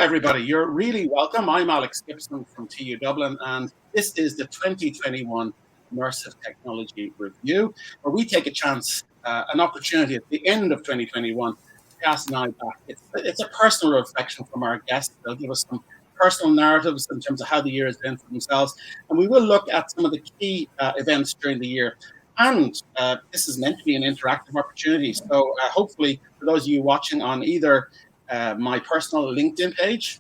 everybody. You're really welcome. I'm Alex Gibson from TU Dublin, and this is the 2021 Immersive Technology Review, where we take a chance, an opportunity at the end of 2021 to cast an eye back. It's a personal reflection from our guests. They'll give us some personal narratives in terms of how the year has been for themselves, and we will look at some of the key events during the year. And this is meant to be an interactive opportunity. So hopefully, for those of you watching on either my personal LinkedIn page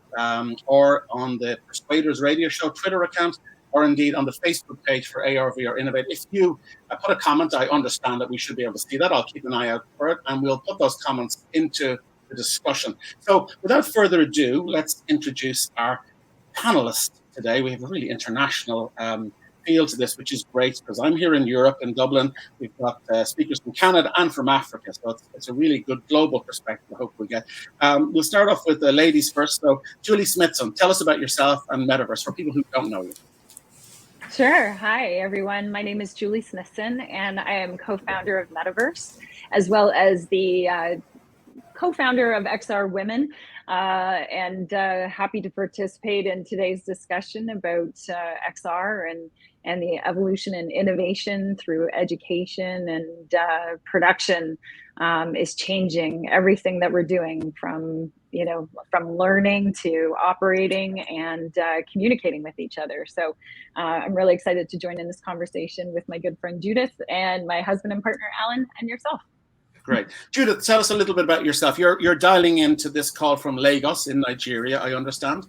or on the Persuaders Radio Show Twitter account, or indeed on the Facebook page for AR/VR Innovate. If you put a comment, I understand that we should be able to see that. I'll keep an eye out for it, and we'll put those comments into the discussion. So without further ado, let's introduce our panelists today. We have a really international feel to this, which is great because I'm here in Europe, in Dublin. We've got speakers from Canada and from Africa, so it's a really good global perspective I hope we get. We'll start off with the ladies first. So Julie Smithson, tell us about yourself and Metaverse for people who don't know you. Sure. Hi, everyone. My name is Julie Smithson, and I am co-founder of Metaverse, as well as the co-founder of XR Women, and happy to participate in today's discussion about XR and the evolution and innovation through education and production is changing everything that we're doing from learning to operating and communicating with each other. So I'm really excited to join in this conversation with my good friend Judith and my husband and partner Alan and yourself. Great. Judith, tell us a little bit about yourself. You're dialing into this call from Lagos in Nigeria, I understand.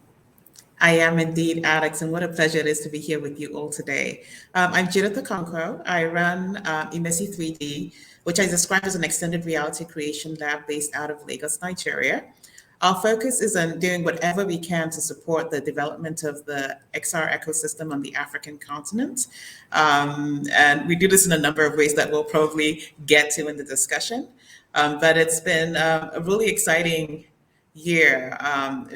I am indeed, Alex, and what a pleasure it is to be here with you all today. I'm Judith Okonkwo. I run Immersive 3D, which I describe as an extended reality creation lab based out of Lagos, Nigeria. Our focus is on doing whatever we can to support the development of the XR ecosystem on the African continent. And we do this in a number of ways that we'll probably get to in the discussion. But it's been a really exciting year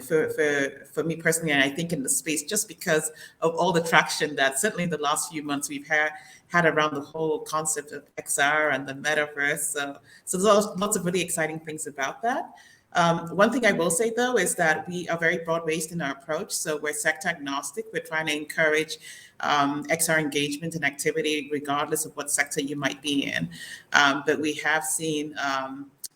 for me personally, and I think in the space, just because of all the traction that certainly in the last few months we've had around the whole concept of XR and the metaverse. So there's lots of really exciting things about that. One thing I will say, though, is that we are very broad-based in our approach. So we're sector agnostic. We're trying to encourage XR engagement and activity, regardless of what sector you might be in. But we have seen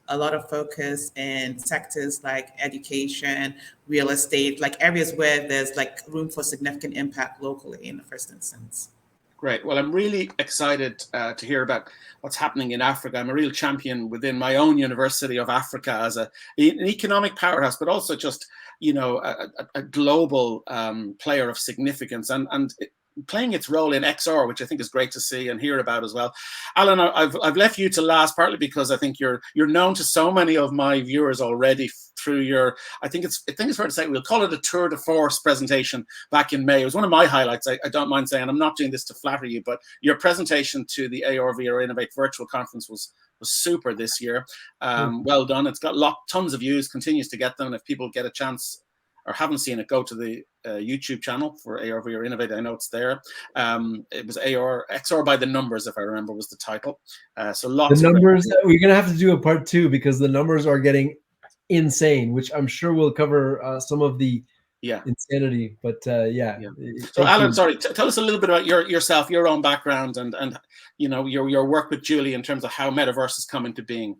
a lot of focus in sectors like education, real estate, like areas where there's like room for significant impact locally in the first instance. Great. Well, I'm really excited to hear about what's happening in Africa. I'm a real champion within my own University of Africa as an economic powerhouse, but also just, a global player of significance and playing its role in XR, which I think is great to see and hear about as well. Alan, I've left you to last, partly because I think you're known to so many of my viewers already through your, I think it's fair to say, we'll call it a tour de force presentation back in May. It was one of my highlights. I don't mind saying, I'm not doing this to flatter you, but your presentation to the AR/VR Innovate virtual conference was super this year. Well done. It's got tons of views, continues to get them. And if people get a chance or haven't seen it, go to the YouTube channel for AR/VR Innovate. I know it's there. It was XR by the numbers, if I remember, was the title. So lots the of numbers. We're gonna have to do a part 2 because the numbers are getting insane, which I'm sure will cover some of the insanity. But yeah. So Alan, sorry, tell us a little bit about yourself, your own background, and your work with Julie in terms of how Metaverse has come into being.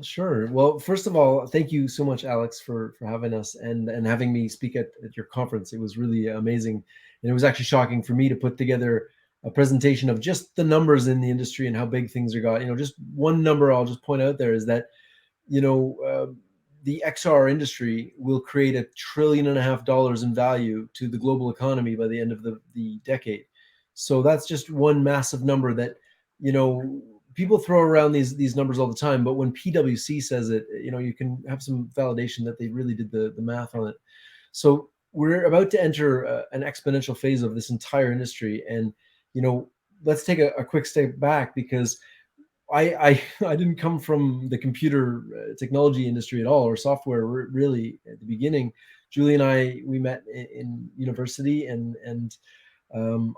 Sure. Well, first of all, thank you so much, Alex, for having us and having me speak at your conference. It was really amazing. And it was actually shocking for me to put together a presentation of just the numbers in the industry and how big things are got. Just one number I'll just point out there is that, the XR industry will create $1.5 trillion in value to the global economy by the end of the decade. So that's just one massive number that, people throw around these numbers all the time, but when PwC says it, you can have some validation that they really did the math on it. So we're about to enter an exponential phase of this entire industry. And, let's take a quick step back because I didn't come from the computer technology industry at all, or software really at the beginning. Julie and we met in university and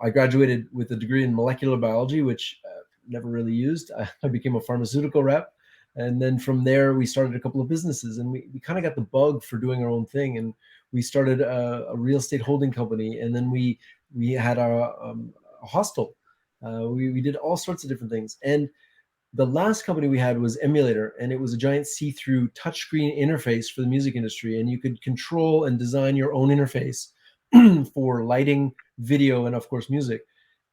I graduated with a degree in molecular biology, which never really used. I became a pharmaceutical rep And then from there, we started a couple of businesses, and we kind of got the bug for doing our own thing. And we started a real estate holding company, and then we had a hostel. We did all sorts of different things. And the last company we had was Emulator, and it was a giant see-through touchscreen interface for the music industry. And you could control and design your own interface for lighting, video, and of course, music.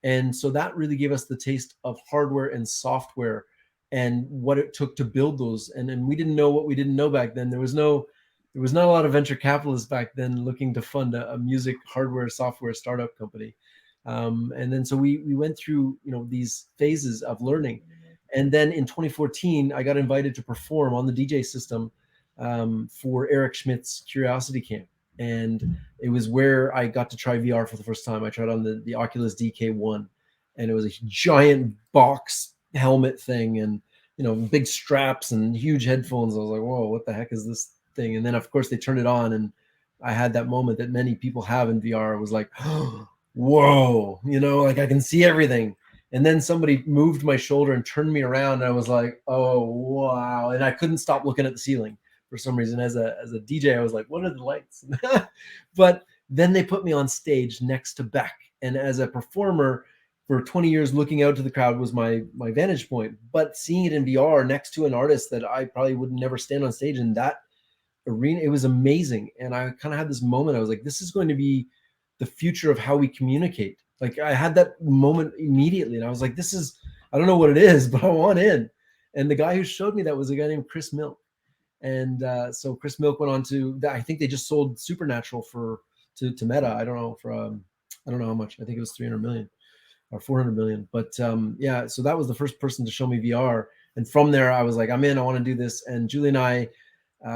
And so that really gave us the taste of hardware and software and what it took to build those. And we didn't know what we didn't know back then. There was not a lot of venture capitalists back then looking to fund a music hardware software startup company. And then so we went through these phases of learning. And then in 2014, I got invited to perform on the DJ system for Eric Schmidt's Curiosity Camp. And it was where I got to try VR for the first time. I tried on the Oculus DK1, and it was a giant box helmet thing, and big straps and huge headphones. I was like, whoa, what the heck is this thing? And then of course they turned it on, and I had that moment that many people have in VR. It was like, whoa, like I can see everything. And then somebody moved my shoulder and turned me around, and I was like, oh wow. And I couldn't stop looking at the ceiling for some reason. As a DJ, I was like, what are the lights? But then they put me on stage next to Beck, and as a performer for 20 years, looking out to the crowd was my vantage point. But seeing it in VR next to an artist that I probably would never stand on stage in that arena, it was amazing. And I kind of had this moment. I was like, this is going to be the future of how we communicate. Like I had that moment immediately, and I was like, I don't know what it is, but I want in. And the guy who showed me that was a guy named Chris Milk. And so Chris Milk went on to, I think they just sold Supernatural to Meta. I don't know I don't know how much. I think it was 300 million or 400 million. But yeah, so that was the first person to show me VR. And from there, I was like, I'm in, I want to do this. And Julie and I,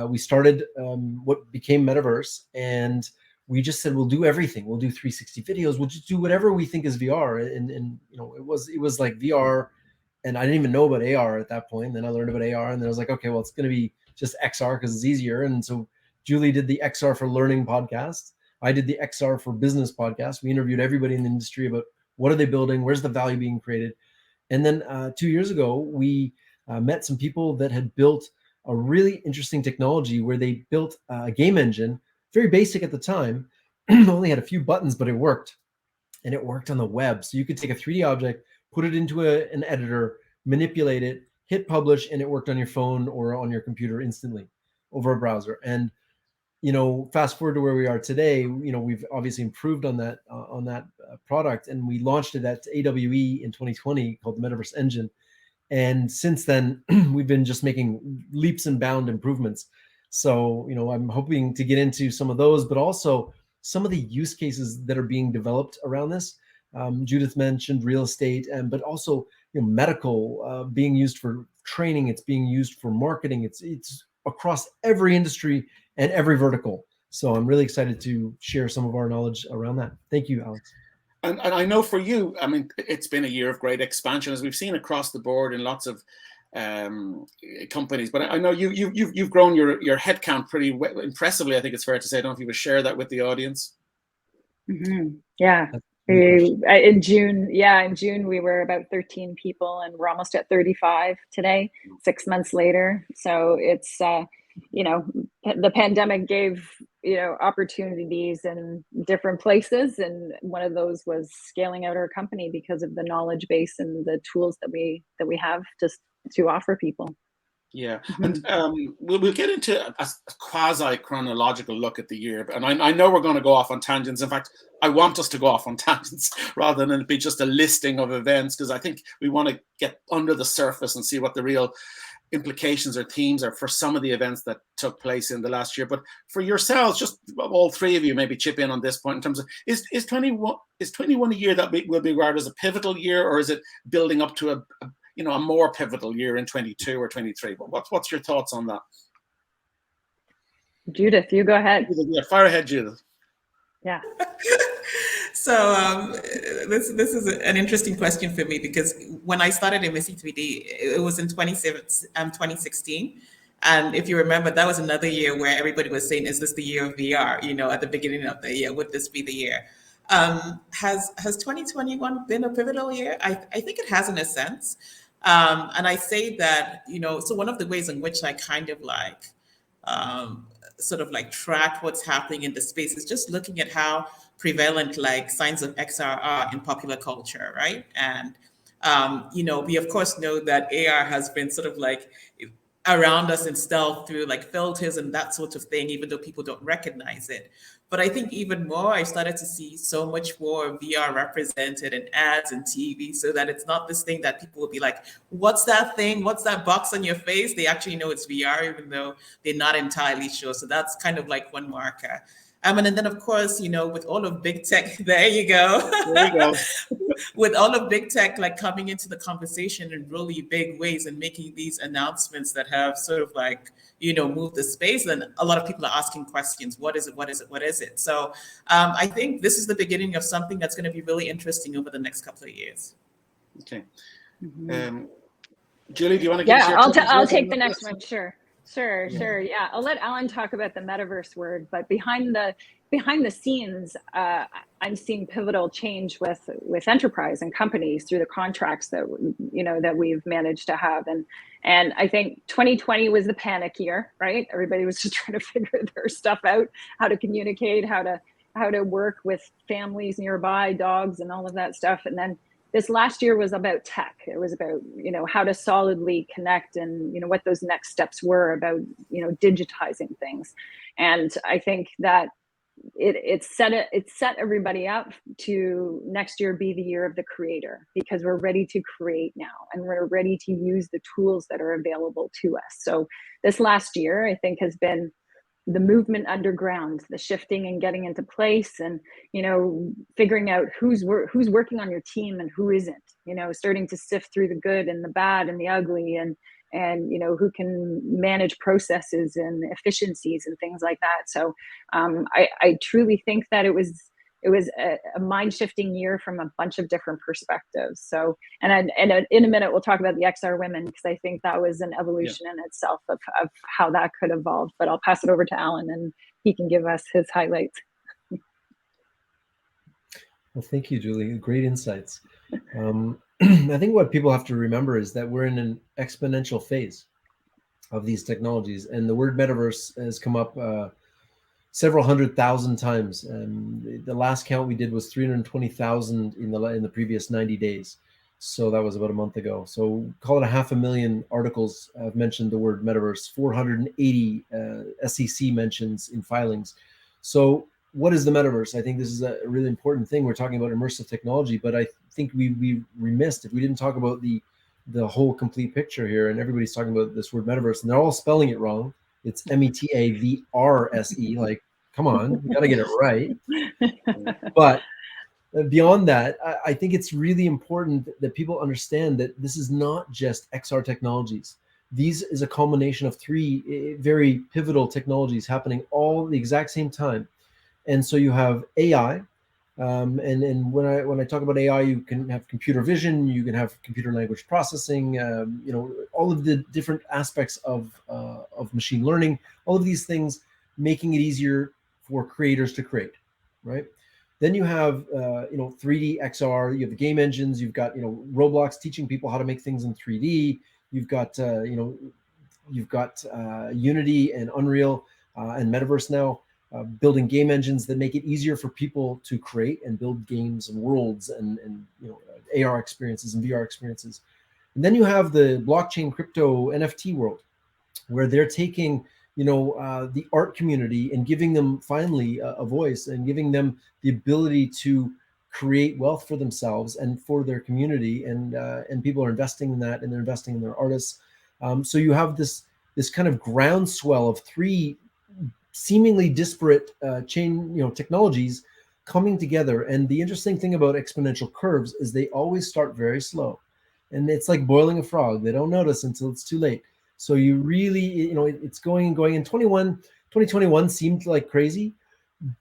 we started what became Metaverse. And we just said, we'll do everything. We'll do 360 videos. We'll just do whatever we think is VR. And it was like VR. And I didn't even know about AR at that point. Then I learned about AR, and then I was like, okay, well, it's going to be just XR because it's easier. And so Julie did the XR for Learning podcast. I did the XR for Business podcast. We interviewed everybody in the industry about what are they building, where's the value being created. And then 2 years ago, we met some people that had built a really interesting technology where they built a game engine, very basic at the time, only had a few buttons, but it worked. And it worked on the web. So you could take a 3D object, put it into an editor, manipulate it, hit publish, and it worked on your phone or on your computer instantly over a browser. And fast forward to where we are today, we've obviously improved on that product, and we launched it at AWE in 2020 called the Metaverse Engine. And since then, we've been just making leaps and bound improvements. So I'm hoping to get into some of those, but also some of the use cases that are being developed around this. Judith mentioned real estate, but also medical being used for training. It's being used for marketing. It's across every industry and every vertical. So I'm really excited to share some of our knowledge around that. Thank you, Alex. And I know for you, I mean, it's been a year of great expansion, as we've seen across the board in lots of companies. But I know you've grown your headcount pretty impressively. I think it's fair to say. I don't know if you would share that with the audience. Mm-hmm. Yeah. In June we were about 13 people, and we're almost at 35 today, 6 months later. So it's the pandemic gave opportunities in different places, and one of those was scaling out our company because of the knowledge base and the tools that we have just to offer people. Yeah, and we'll get into a quasi-chronological look at the year. And I know we're going to go off on tangents. In fact, I want us to go off on tangents rather than it be just a listing of events, because I think we want to get under the surface and see what the real implications or themes are for some of the events that took place in the last year. But for yourselves, just all three of you maybe chip in on this point in terms of, is 21 a year that will be regarded as a pivotal year, or is it building up to a more pivotal year in 22 or 23? What's your thoughts on that? Judith, you go ahead. Yeah, fire ahead, Judith. Yeah. So this is an interesting question for me, because when I started Immersive 3D, it was in 2016. And if you remember, that was another year where everybody was saying, is this the year of VR? At the beginning of the year, would this be the year? Has 2021 been a pivotal year? I think it has, in a sense. And I say that, so one of the ways in which I kind of like sort of like track what's happening in the space is just looking at how prevalent like signs of XR are in popular culture, right? And we of course know that AR has been sort of like around us in stealth through like filters and that sort of thing, even though people don't recognize it. But I think even more, I started to see so much more VR represented in ads and TV, so that it's not this thing that people will be like, what's that thing? What's that box on your face? They actually know it's VR, even though they're not entirely sure. So that's kind of like one marker. And then, of course, with all of big tech, there you go. There you go. With all of big tech like coming into the conversation in really big ways and making these announcements that have sort of like, moved the space, then a lot of people are asking questions. What is it? What is it? What is it? So I think this is the beginning of something that's going to be really interesting over the next couple of years. Okay. Julie, do you want to give us your I'll take the next one. Sure. Yeah, I'll let Alan talk about the metaverse word, but behind the scenes, I'm seeing pivotal change with enterprise and companies through the contracts that that we've managed to have, and I think 2020 was the panic year, right? Everybody was just trying to figure their stuff out, how to communicate, how to work with families nearby, dogs, and all of that stuff, and then this last year was about tech. It was about, how to solidly connect and, what those next steps were about, digitizing things. And I think that it set everybody up to next year be the year of the creator, because we're ready to create now and we're ready to use the tools that are available to us. So this last year, I think, has been the movement underground, the shifting and getting into place, and figuring out who's working on your team and who isn't, starting to sift through the good and the bad and the ugly, and who can manage processes and efficiencies and things like that. So I truly think that it was a mind-shifting year from a bunch of different perspectives. So, and in a minute, we'll talk about the XR women, because I think that was an evolution in itself of how that could evolve. But I'll pass it over to Alan, and he can give us his highlights. Well, thank you, Julie. Great insights. I think what people have to remember is that we're in an exponential phase of these technologies, and the word metaverse has come up several 100,000 times. The last count we did was 320,000 in the previous 90 days. So that was about a month ago. So call it 500,000 articles have mentioned the word metaverse, 480 SEC mentions in filings. So what is the metaverse? I think this is a really important thing. We're talking about immersive technology, but I think we missed if we didn't talk about the whole complete picture here. And everybody's talking about this word metaverse, and they're all spelling it wrong. It's METAVRSE. Like, come on, we got to get it right. But beyond that, I think it's really important that people understand that this is not just XR technologies. These is a culmination of three very pivotal technologies happening all at the exact same time. And so you have AI, and when I talk about AI, you can have computer vision, you can have computer language processing, all of the different aspects of machine learning, all of these things making it easier for creators to create, right? Then you have 3D XR, you have the game engines, you've got Roblox teaching people how to make things in 3D, you've got Unity and Unreal and Metaverse now. Building game engines that make it easier for people to create and build games and worlds and AR experiences and VR experiences. And then you have the blockchain crypto NFT world, where they're taking the art community and giving them finally a voice and giving them the ability to create wealth for themselves and for their community, and people are investing in that, and they're investing in their artists. So you have this kind of groundswell of three seemingly disparate technologies coming together. And the interesting thing about exponential curves is they always start very slow, and it's like boiling a frog. They don't notice until it's too late. So you really, it's going and going. And 2021 seemed like crazy,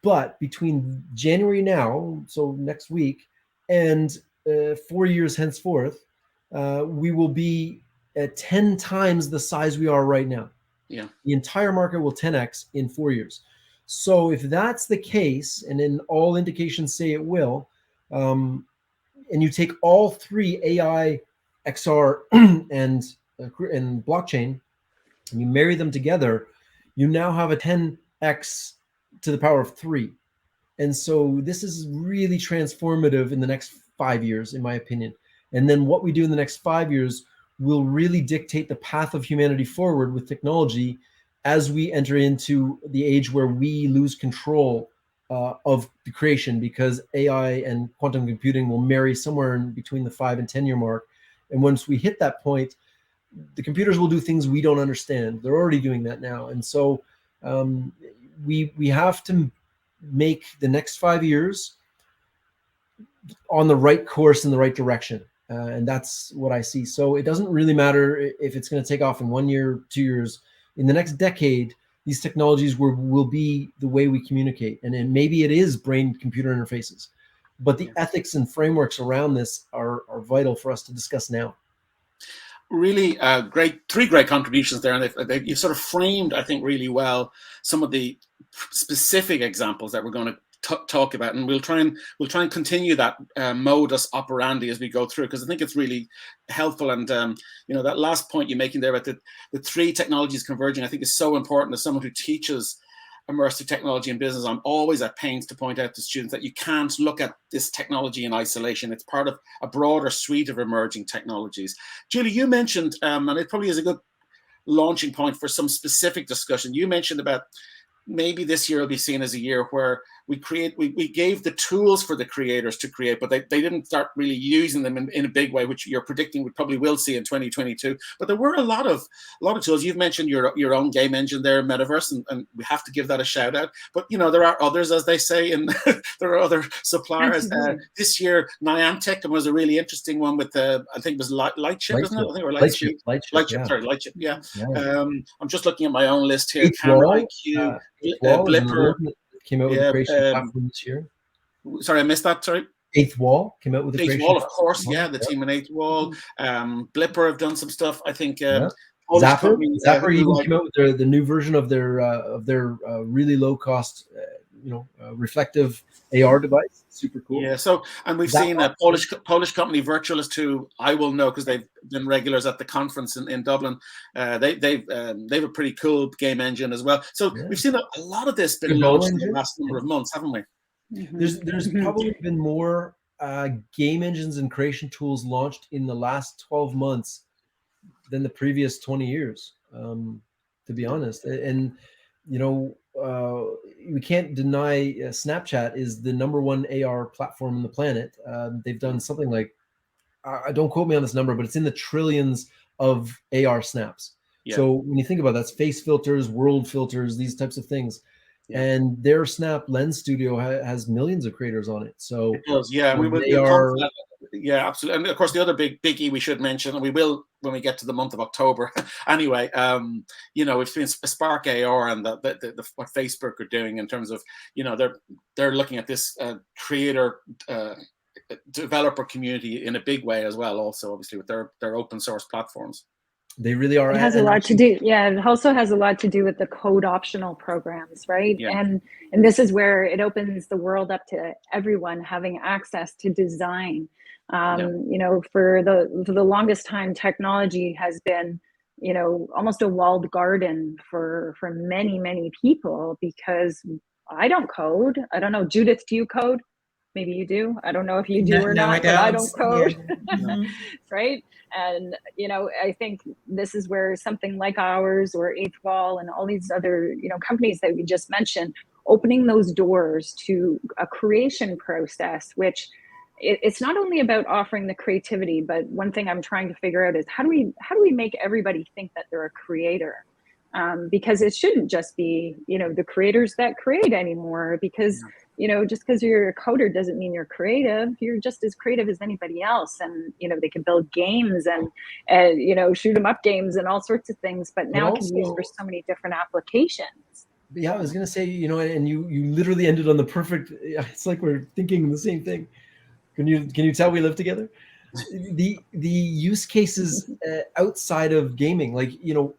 but between January now, so next week, and 4 years henceforth, we will be at 10 times the size we are right now. Yeah, the entire market will 10x in 4 years. So if that's the case, and then all indications say it will, and you take all three AI, XR and blockchain, and you marry them together, you now have a 10x to the power of 3. And so this is really transformative in the next 5 years, in my opinion. And then what we do in the next 5 years will really dictate the path of humanity forward with technology as we enter into the age where we lose control of the creation, because AI and quantum computing will marry somewhere in between the 5 and 10 year mark. And once we hit that point, the computers will do things we don't understand. They're already doing that now. And so we have to make the next 5 years on the right course in the right direction. And that's what I see. So it doesn't really matter if it's going to take off in 1 year, 2 years. In the next decade, these technologies will be the way we communicate. And then maybe it is brain-computer interfaces. But the ethics and frameworks around this are vital for us to discuss now. Really three great contributions there. And you've sort of framed, I think, really well some of the specific examples that we're going to talk about, and we'll try and continue that modus operandi as we go through, because I think it's really helpful. And that last point you're making there about the three technologies converging, I think is so important. As someone who teaches immersive technology in business, I'm always at pains to point out to students that you can't look at this technology in isolation. It's part of a broader suite of emerging technologies. Julie, you mentioned, and it probably is a good launching point for some specific discussion. You mentioned about maybe this year will be seen as a year where we gave the tools for the creators to create, but they didn't start really using them in a big way, which you're predicting we probably will see in 2022. But there were a lot of tools. You've mentioned your own game engine there, Metaverse, and we have to give that a shout out. But there are others, as they say, and there are other suppliers. This year, Niantic was a really interesting one with I think it was Lightship, isn't it? I think, or Lightship. Sorry, Lightship. Yeah. I'm just looking at my own list here. Camera IQ, Blipper. Came out with the creation platform this year. Sorry, I missed that. Sorry. Eighth Wall came out with the creation. Eighth Wall, of course. Yeah, the team in Eighth Wall. Blipper have done some stuff. I think. Zapper even came out with the new version of their really low cost, reflective AR device. Super cool. Yeah. So, and we've seen a Polish company, Virtualist, who I will know because they've been regulars at the conference in Dublin. They've a pretty cool game engine as well. So we've seen a lot of this been launched in the last number of months, haven't we? There's probably been more game engines and creation tools launched in the last 12 months than the previous 20 years, to be honest. And we can't deny Snapchat is the #1 AR platform on the planet. They've done something like, don't quote me on this number, but it's in the trillions of AR snaps. Yeah. So when you think about that, that's face filters, world filters, these types of things. Yeah. And their Snap Lens Studio has millions of creators on it. So it does, yeah. Yeah, absolutely. And of course, the other biggie we should mention, and we will when we get to the month of October. Anyway, we've seen Spark AR and what Facebook are doing in terms of, they're looking at this creator developer community in a big way as well. Also, obviously, with their open source platforms. They really are. It has a lot to do. Yeah, it also has a lot to do with the code optional programs, right? Yeah. And this is where it opens the world up to everyone having access to design. For the longest time, technology has been, almost a walled garden for many people, because I don't code. I don't know, Judith, do you code? Maybe you do. I don't know if you do or not, but I don't code. Yeah. Right. And, I think this is where something like ours or Eighth Wall and all these other, companies that we just mentioned, opening those doors to a creation process, which it's not only about offering the creativity, but one thing I'm trying to figure out is how do we make everybody think that they're a creator? Because it shouldn't just be, the creators that create anymore, because just because you're a coder doesn't mean you're creative. You're just as creative as anybody else. And, they can build games and shoot 'em up games and all sorts of things, but now it can be used for so many different applications. Yeah, I was going to say, and you literally ended on the perfect, it's like we're thinking the same thing. Can you tell we live together? The use cases outside of gaming, like,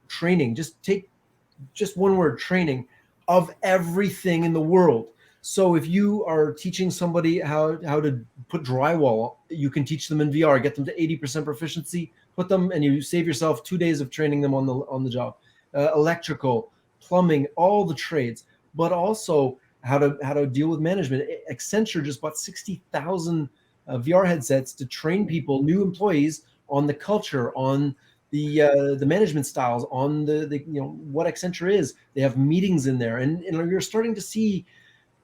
training, just one word, training of everything in the world. So if you are teaching somebody how to put drywall, you can teach them in VR, get them to 80% proficiency, put them, and you save yourself 2 days of training them on the job. Electrical, plumbing, all the trades, but also how to deal with management. Accenture just bought 60,000 VR headsets to train people, new employees, on the culture, on the management styles, on the what Accenture is. They have meetings in there, and you're starting to see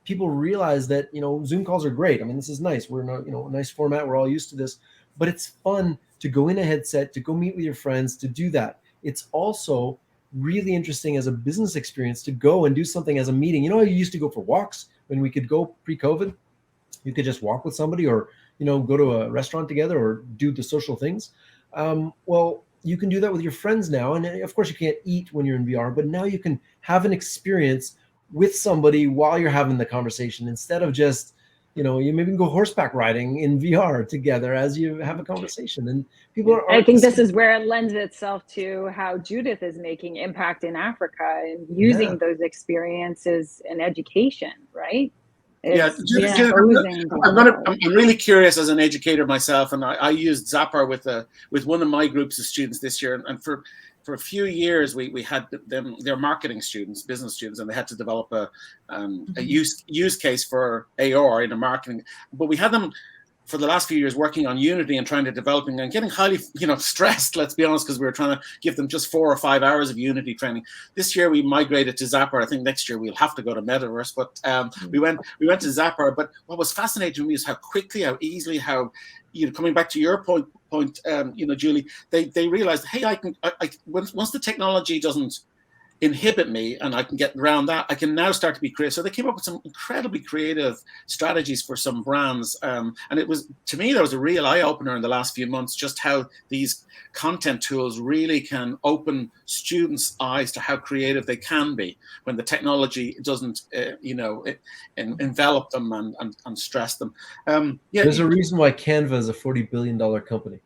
people realize that Zoom calls are great. I mean, this is nice. We're in a nice format. We're all used to this, but it's fun to go in a headset, to go meet with your friends, to do that. It's also really interesting as a business experience to go and do something as a meeting. You used to go for walks when we could go pre-COVID. You could just walk with somebody, or go to a restaurant together, or do the social things. Well, you can do that with your friends now, and of course you can't eat when you're in VR, but now you can have an experience with somebody while you're having the conversation, instead of just you maybe can go horseback riding in VR together as you have a conversation. And people are. I think this is where it lends itself to how Judith is making impact in Africa and using those experiences in education, right? Judith, I'm really curious as an educator myself, and I used Zappar with one of my groups of students this year, and for a few years we had them, they're marketing students, business students, and they had to develop a use case for AR in a marketing, but we had them for the last few years working on Unity and trying to develop and getting highly stressed, let's be honest, because we were trying to give them just 4 or 5 hours of Unity training. This year we migrated to Zappar. I think next year we'll have to go to Metaverse, but we went to Zappar. But what was fascinating to me is how quickly, how easily, how coming back to your point, Julie, they realized, hey, I once the technology doesn't inhibit me and I can get around that, I can now start to be creative. So they came up with some incredibly creative strategies for some brands, and it was, to me, there was a real eye-opener in the last few months, just how these content tools really can open students' eyes to how creative they can be when the technology doesn't envelop them and stress them. There's a reason why Canva is a $40 billion company.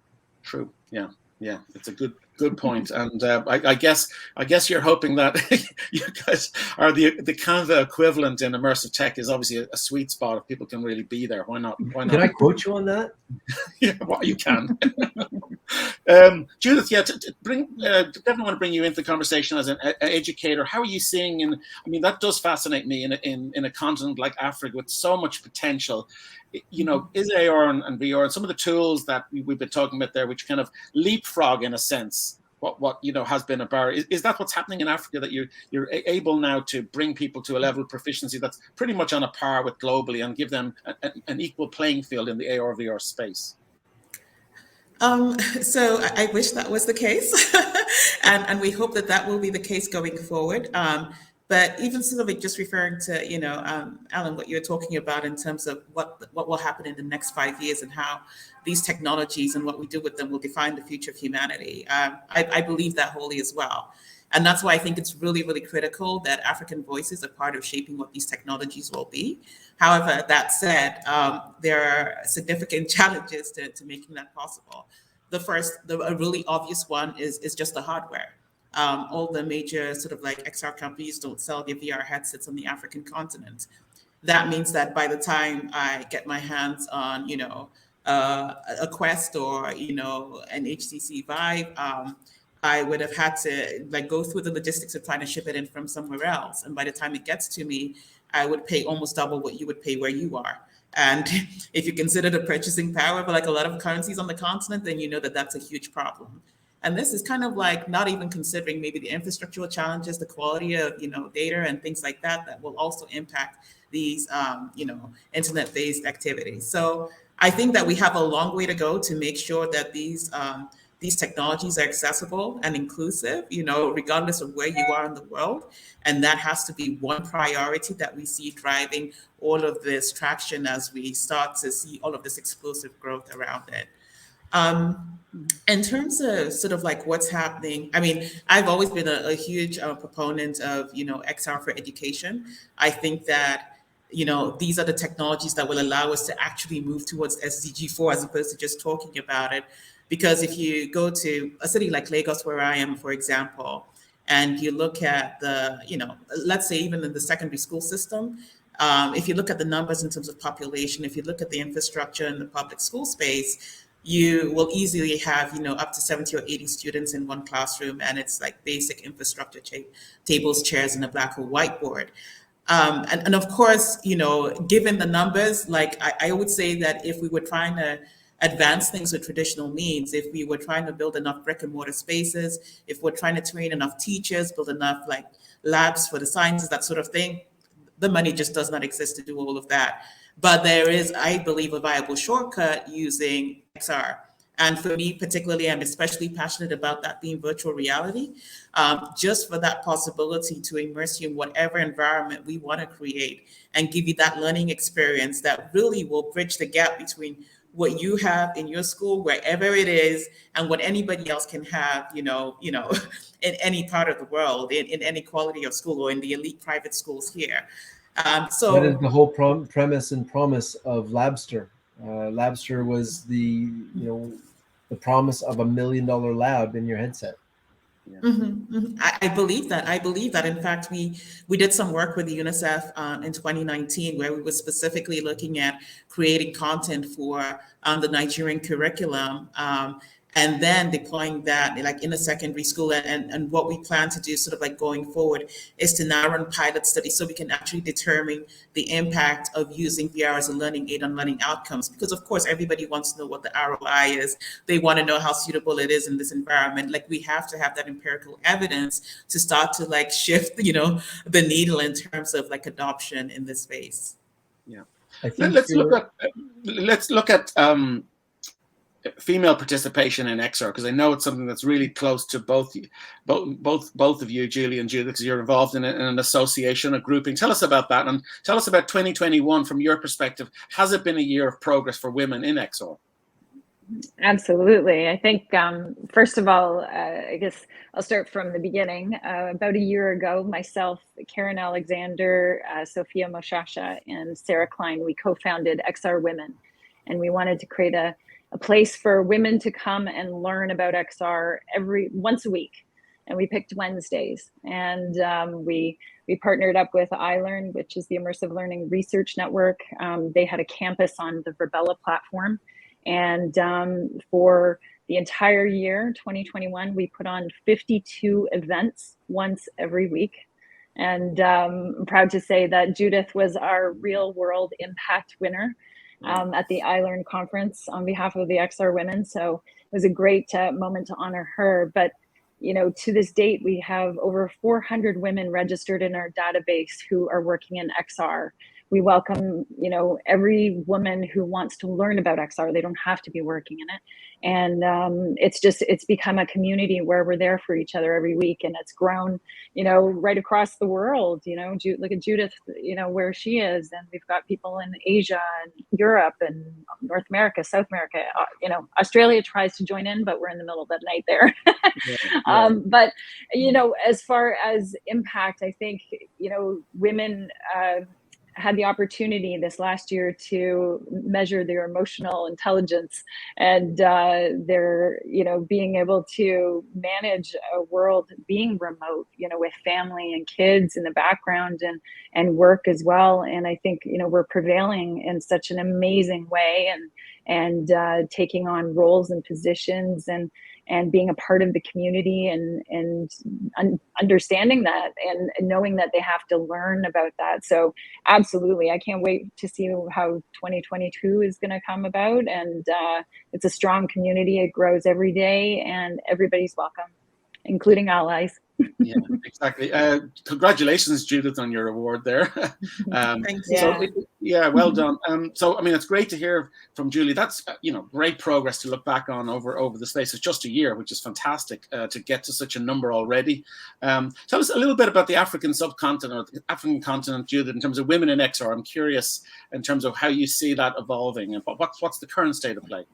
True. Yeah, it's a good point, and I guess you're hoping that you guys are the Canva equivalent in immersive tech. Is obviously a sweet spot if people can really be there. Why not? Can I quote you on that? Yeah, well, you can. Judith, definitely want to bring you into the conversation as an educator. How are you seeing? That does fascinate me in a continent like Africa with so much potential. Is AR and VR and some of the tools that we've been talking about there, which kind of leapfrog in a sense what has been a barrier. Is that what's happening in Africa, that you're able now to bring people to a level of proficiency that's pretty much on a par with globally and give them an equal playing field in the AR VR space? So I wish that was the case, and we hope that will be the case going forward. But even sort of just referring to, Alan, what you're talking about in terms of what will happen in the next 5 years and how these technologies and what we do with them will define the future of humanity. I believe that wholly as well. And that's why I think it's really, really critical that African voices are part of shaping what these technologies will be. However, that said, there are significant challenges to making that possible. A really obvious one is just the hardware. All the major sort of like XR companies don't sell their VR headsets on the African continent. That means that by the time I get my hands on, a Quest or, an HTC Vive, I would have had to go through the logistics of trying to ship it in from somewhere else. And by the time it gets to me, I would pay almost double what you would pay where you are. And if you consider the purchasing power of a lot of currencies on the continent, then you know that that's a huge problem. And this is kind of not even considering maybe the infrastructural challenges, the quality of, data and things like that will also impact these, internet-based activities. So I think that we have a long way to go to make sure that these technologies are accessible and inclusive, regardless of where you are in the world. And that has to be one priority that we see driving all of this traction as we start to see all of this explosive growth around it. In terms of sort of what's happening, I've always been a huge proponent of, XR for education. I think that, these are the technologies that will allow us to actually move towards SDG 4 as opposed to just talking about it. Because if you go to a city like Lagos, where I am, for example, and you look at the, let's say even in the secondary school system, If you look at the numbers in terms of population, if you look at the infrastructure in the public school space, you will easily have, up to 70 or 80 students in one classroom, and it's like basic infrastructure, tables, chairs, and a black or whiteboard. And of course, given the numbers, like I would say that if we were trying to advance things with traditional means, if we were trying to build enough brick and mortar spaces, if we're trying to train enough teachers, build enough like labs for the sciences, that sort of thing, the money just does not exist to do all of that. But there is, I believe, a viable shortcut using XR. And for me, particularly, I'm especially passionate about that being virtual reality, just for that possibility to immerse you in whatever environment we want to create and give you that learning experience that really will bridge the gap between what you have in your school, wherever it is, and what anybody else can have, in any part of the world, in any quality of school or in the elite private schools here. So that is the whole premise and promise of Labster. Labster was the promise of $1 million lab in your headset. Yeah. I believe that. I believe that. In fact, we did some work with UNICEF in 2019 where we were specifically looking at creating content for the Nigerian curriculum. And then deploying that like in a secondary school, and what we plan to do sort of like going forward is to now run pilot studies so we can actually determine the impact of using VR as a learning aid on learning outcomes. Because of course, everybody wants to know what the ROI is. They want to know how suitable it is in this environment. Like we have to have that empirical evidence to start to like shift, the needle in terms of like adoption in this space. Yeah. I think let's look at female participation in XR, because I know it's something that's really close to both of you, Julie and Judith, because you're involved in an association, a grouping. Tell us about that, and tell us about 2021 from your perspective. Has it been a year of progress for women in XR? Absolutely. I think, first of all, I guess I'll start from the beginning. About a year ago, myself, Karen Alexander, Sophia Moshasha, and Sarah Klein, we co-founded XR Women. And we wanted to create a place for women to come and learn about XR once a week. And we picked Wednesdays. And we partnered up with iLearn, which is the Immersive Learning Research Network. They had a campus on the Virbela platform. And for the entire year, 2021, we put on 52 events once every week. And I'm proud to say that Judith was our real world impact winner at the iLearn conference on behalf of the XR Women. So it was a great moment to honor her. But, to this date, we have over 400 women registered in our database who are working in XR. We welcome, every woman who wants to learn about XR. They don't have to be working in it. And it's become a community where we're there for each other every week. And it's grown, right across the world. Look at Judith, where she is. And we've got people in Asia and Europe and North America, South America. Australia tries to join in, but we're in the middle of the night there. Yeah. But, as far as impact, I think, women had the opportunity this last year to measure their emotional intelligence and their, being able to manage a world being remote, with family and kids in the background and work as well. And I think, we're prevailing in such an amazing way and taking on roles and positions and being a part of the community and understanding that and knowing that they have to learn about that. So absolutely, I can't wait to see how 2022 is going to come about. And it's a strong community. It grows every day and everybody's welcome, including allies. Yeah, exactly. Congratulations, Judith, on your award there. Thank you. So, well done. So, it's great to hear from Julie. That's, great progress to look back on over the space of just a year, which is fantastic to get to such a number already. Tell us a little bit about the African subcontinent, or the African continent, Judith, in terms of women in XR. I'm curious in terms of how you see that evolving and what's the current state of play?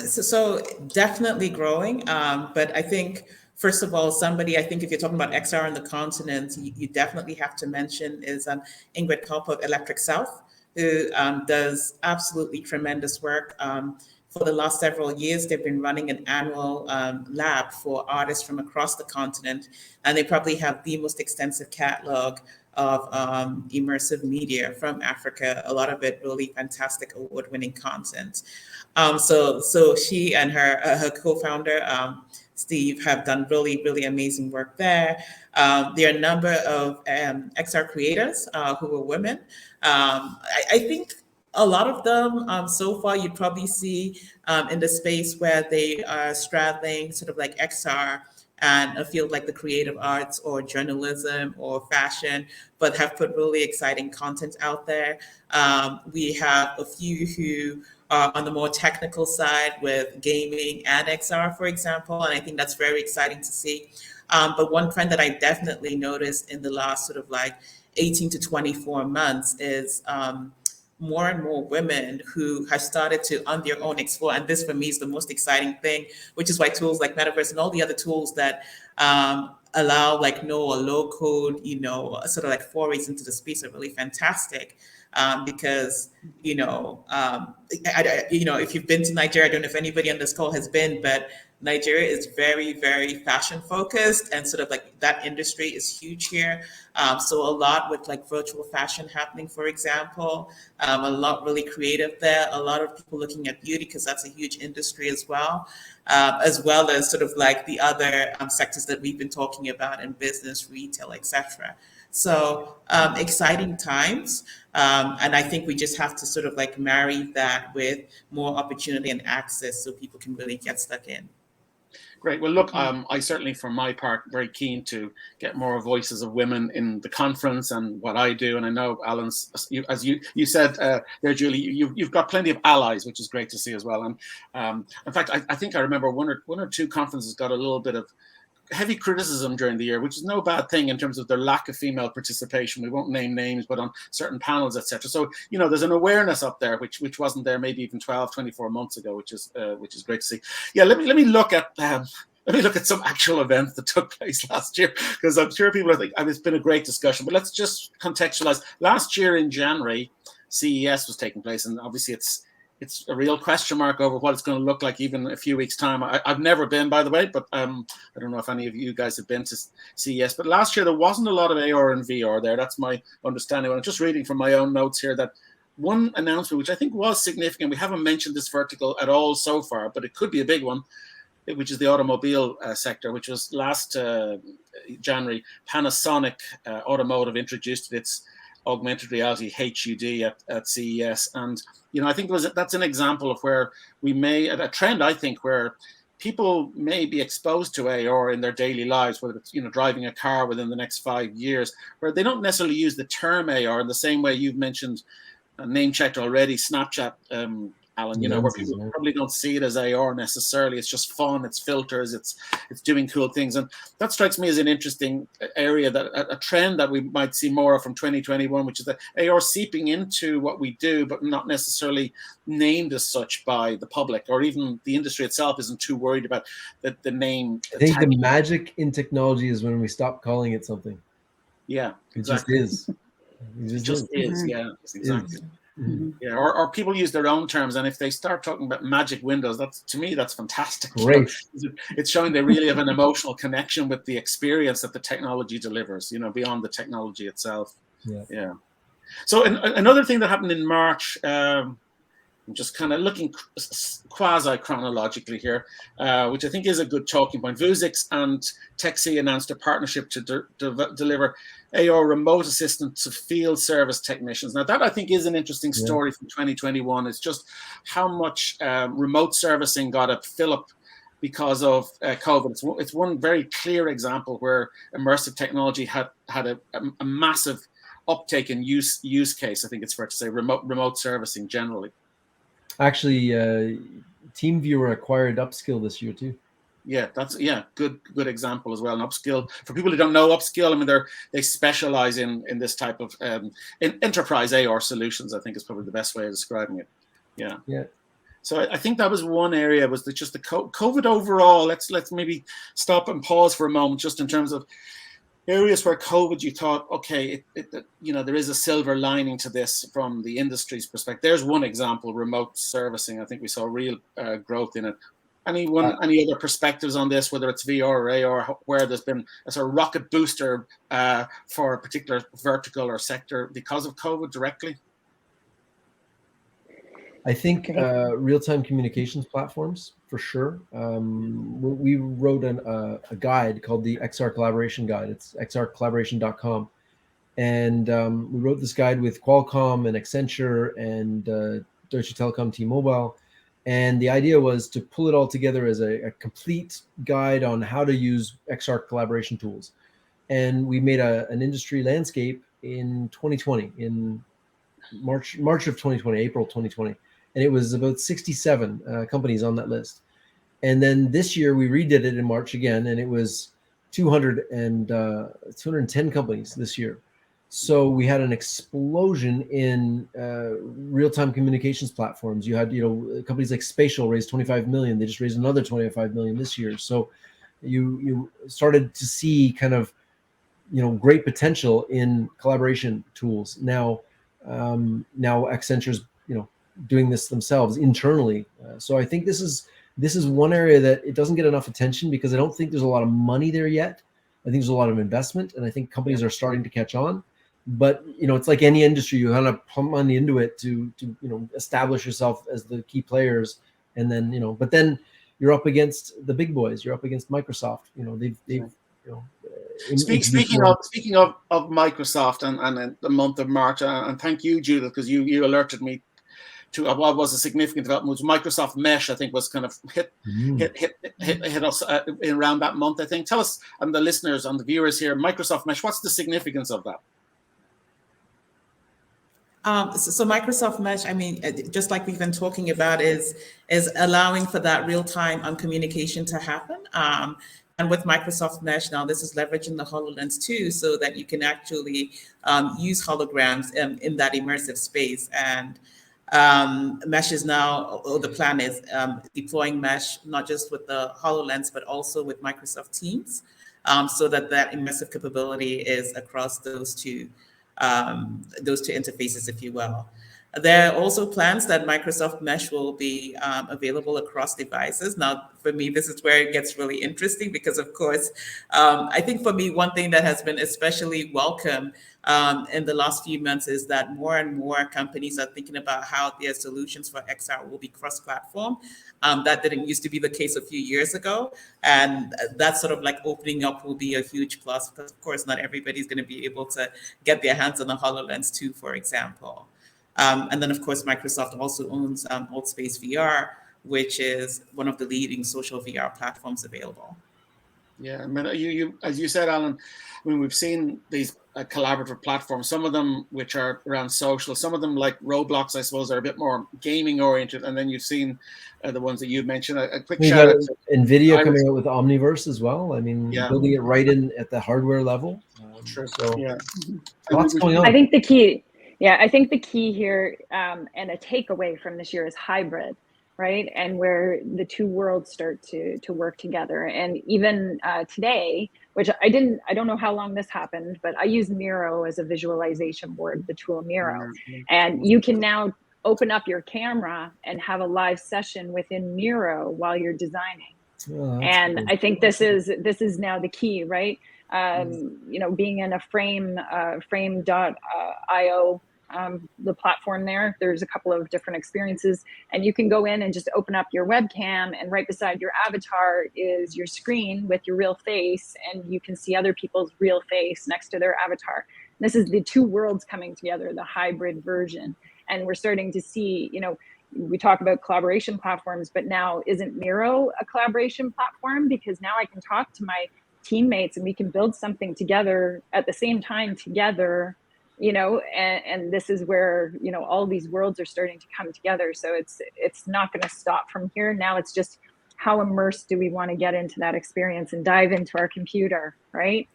So definitely growing, but I think, first of all, I think if you're talking about XR on the continent, you definitely have to mention is Ingrid Culp of Electric South, who does absolutely tremendous work. For the last several years, they've been running an annual lab for artists from across the continent, and they probably have the most extensive catalog of immersive media from Africa. A lot of it really fantastic, award-winning content. So she and her co-founder Steve have done really, really amazing work there. There are a number of XR creators who are women. I think a lot of them so far you'd probably see in the space where they are straddling sort of like XR and a field like the creative arts or journalism or fashion, but have put really exciting content out there. We have a few who are on the more technical side with gaming and XR, for example, and I think that's very exciting to see. But one trend that I definitely noticed in the last sort of like 18 to 24 months is more and more women who have started to, on their own, explore. And this for me is the most exciting thing, which is why tools like Metaverse and all the other tools that allow like no or low code, sort of like forays into the space are really fantastic. Because, if you've been to Nigeria, I don't know if anybody on this call has been, but Nigeria is very, very fashion focused, and sort of like that industry is huge here. So a lot with like virtual fashion happening, for example, a lot really creative there, a lot of people looking at beauty because that's a huge industry as well as sort of like the other sectors that we've been talking about in business, retail, etc. So exciting times. And I think we just have to sort of like marry that with more opportunity and access so people can really get stuck in. Great. Well, look, I certainly, for my part, very keen to get more voices of women in the conference and what I do. And I know, Alan, as you said there, Julie, you've got plenty of allies, which is great to see as well. And in fact, I think I remember one or two conferences got a little bit of heavy criticism during the year, which is no bad thing in terms of their lack of female participation. We won't name names, but on certain panels, etc. So, there's an awareness up there, which wasn't there maybe even 12, 24 months ago, which is great to see. Yeah, let me look at some actual events that took place last year, because I'm sure people are thinking, it's been a great discussion, but let's just contextualize. Last year in January, CES was taking place, and obviously it's a real question mark over what it's going to look like even a few weeks' time. I've never been, by the way, but I don't know if any of you guys have been to CES. But last year, there wasn't a lot of AR and VR there. That's my understanding. I'm just reading from my own notes here that one announcement, which I think was significant, we haven't mentioned this vertical at all so far, but it could be a big one, which is the automobile sector, which was last January. Panasonic Automotive introduced its augmented reality HUD at CES, and I think that's an example of where we may, a trend I think, where people may be exposed to AR in their daily lives, whether it's driving a car within the next 5 years, where they don't necessarily use the term AR in the same way you've mentioned, name checked already, Snapchat. Alan, where people probably don't see it as AR necessarily. It's just fun, it's filters, it's doing cool things. And that strikes me as an interesting area, that a trend that we might see more of from 2021, which is that AR seeping into what we do, but not necessarily named as such by the public, or even the industry itself isn't too worried about the name. I think the magic in technology is when we stop calling it something. Yeah, exactly. It just is. It just is, yeah, exactly. Mm-hmm. Yeah, or people use their own terms, and if they start talking about magic windows, to me that's fantastic. Great. It's showing they really have an emotional connection with the experience that the technology delivers, beyond the technology itself. Yeah. So another thing that happened in March, I'm just kind of looking quasi chronologically here, which I think is a good talking point. Vuzix and TechC announced a partnership to deliver AR remote assistant to field service technicians. Now that I think is an interesting story from 2021. It's just how much remote servicing got a fill-up because of COVID. It's one very clear example where immersive technology had a massive uptake in use case. I think it's fair to say remote servicing generally. Actually, TeamViewer acquired Upskill this year too. Yeah, that's good example as well. And Upskill, for people who don't know Upskill, I mean they specialize in this type of in enterprise AR solutions. I think is probably the best way of describing it. Yeah. So I think that was one area, was that just the COVID overall. Let's maybe stop and pause for a moment, just in terms of areas where COVID, you thought, okay, there is a silver lining to this from the industry's perspective. There's one example, remote servicing. I think we saw real growth in it. Any other perspectives on this, whether it's VR or AR, where there's been a sort of rocket booster for a particular vertical or sector because of COVID directly? I think real-time communications platforms, for sure. We wrote a guide called the XR Collaboration Guide. It's xrcollaboration.com. And we wrote this guide with Qualcomm and Accenture and Deutsche Telekom T-Mobile. And the idea was to pull it all together as a complete guide on how to use XR collaboration tools. And we made an industry landscape in 2020, in March of 2020, April 2020. And it was about 67 companies on that list. And then this year we redid it in March again, and it was 210 companies this year. So we had an explosion in real-time communications platforms. You had, companies like Spatial raised 25 million. They just raised another 25 million this year. So you started to see kind of, great potential in collaboration tools. Now Accenture's, doing this themselves internally. So I think this is one area that it doesn't get enough attention because I don't think there's a lot of money there yet. I think there's a lot of investment, and I think companies are starting to catch on. But it's like any industry, you kind of pump money into it to establish yourself as the key players, and then but then you're up against the big boys. You're up against Microsoft. They've Speaking of Microsoft and the month of March, and thank you, Judith, because you alerted me to what was a significant development. Was Microsoft Mesh, I think, was kind of hit us around that month, I think. Tell us, and the listeners and the viewers here, Microsoft Mesh, what's the significance of that? So Microsoft Mesh, just like we've been talking about, is allowing for that real-time communication to happen. And with Microsoft Mesh now, this is leveraging the HoloLens too, so that you can actually use holograms in that immersive space. And Mesh is now, or the plan is deploying Mesh, not just with the HoloLens, but also with Microsoft Teams, so that immersive capability is across those two interfaces, if you will. There are also plans that Microsoft Mesh will be available across devices. Now, for me, this is where it gets really interesting because, of course, I think for me, one thing that has been especially welcome in the last few months is that more and more companies are thinking about how their solutions for XR will be cross-platform. That didn't used to be the case a few years ago. And that sort of like opening up will be a huge plus because, of course, not everybody's going to be able to get their hands on the HoloLens 2, for example. And then, of course, Microsoft also owns AltSpace VR, which is one of the leading social VR platforms available. Yeah, you as you said, Alan, we've seen these collaborative platforms, some of them which are around social, some of them like Roblox, I suppose, are a bit more gaming oriented. And then you've seen the ones that you mentioned. A quick shout out to NVIDIA coming out with Omniverse as well. Building it right in at the hardware level. Sure. So yeah. lots going on. I think the key here and a takeaway from this year is hybrid, right? And where the two worlds start to work together. And even today, which I don't know how long this happened, but I use Miro as a visualization board, the tool Miro. And you can now open up your camera and have a live session within Miro while you're designing. And cool. I think this is now the key, right? Being in a frame.io, the platform there's a couple of different experiences, and you can go in and just open up your webcam, and right beside your avatar is your screen with your real face, and you can see other people's real face next to their avatar. And this is the two worlds coming together, the hybrid version. And we're starting to see, we talk about collaboration platforms, but now isn't Miro a collaboration platform? Because now I can talk to my teammates and we can build something together at the same time together, and this is where, all these worlds are starting to come together. So it's not going to stop from here. Now it's just how immersed do we want to get into that experience and dive into our computer, right?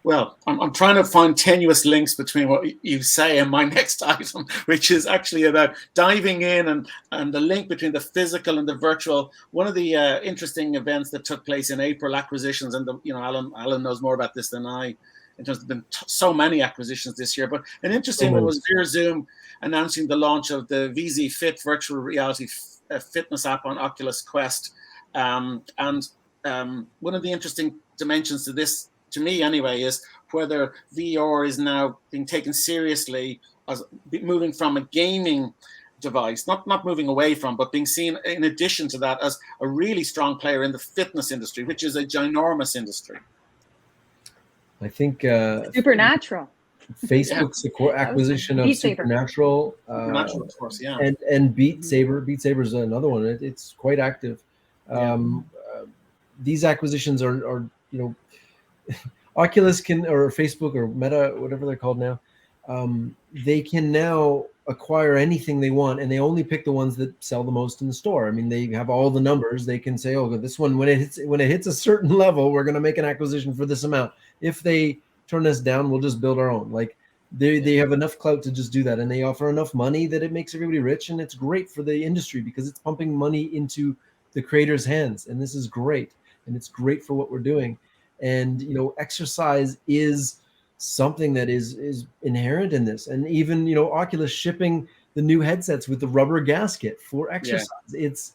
Well, I'm trying to find tenuous links between what you say and my next item, which is actually about diving in and the link between the physical and the virtual. One of the interesting events that took place in April, acquisitions, and Alan knows more about this than I in terms of been so many acquisitions this year. But an interesting one was VeerZoom announcing the launch of the VZ Fit virtual reality fitness app on Oculus Quest. And one of the interesting dimensions to this, to me anyway, is whether VR is now being taken seriously as moving from a gaming device, not moving away from, but being seen in addition to that as a really strong player in the fitness industry, which is a ginormous industry. I think Supernatural. Facebook's acquisition of Supernatural, of course, yeah, and Beat Saber. Beat Saber is another one. It's quite active. These acquisitions are Oculus can, or Facebook or Meta, whatever they're called now, they can now acquire anything they want, and they only pick the ones that sell the most in the store. I mean, they have all the numbers. They can say, oh, this one, when it hits a certain level, we're going to make an acquisition for this amount. If they turn us down, we'll just build our own. Like they have enough clout to just do that, and they offer enough money that it makes everybody rich, and it's great for the industry because it's pumping money into the creators' hands, and this is great, and it's great for what we're doing. And exercise is something that is inherent in this, and even Oculus shipping the new headsets with the rubber gasket for exercise. It's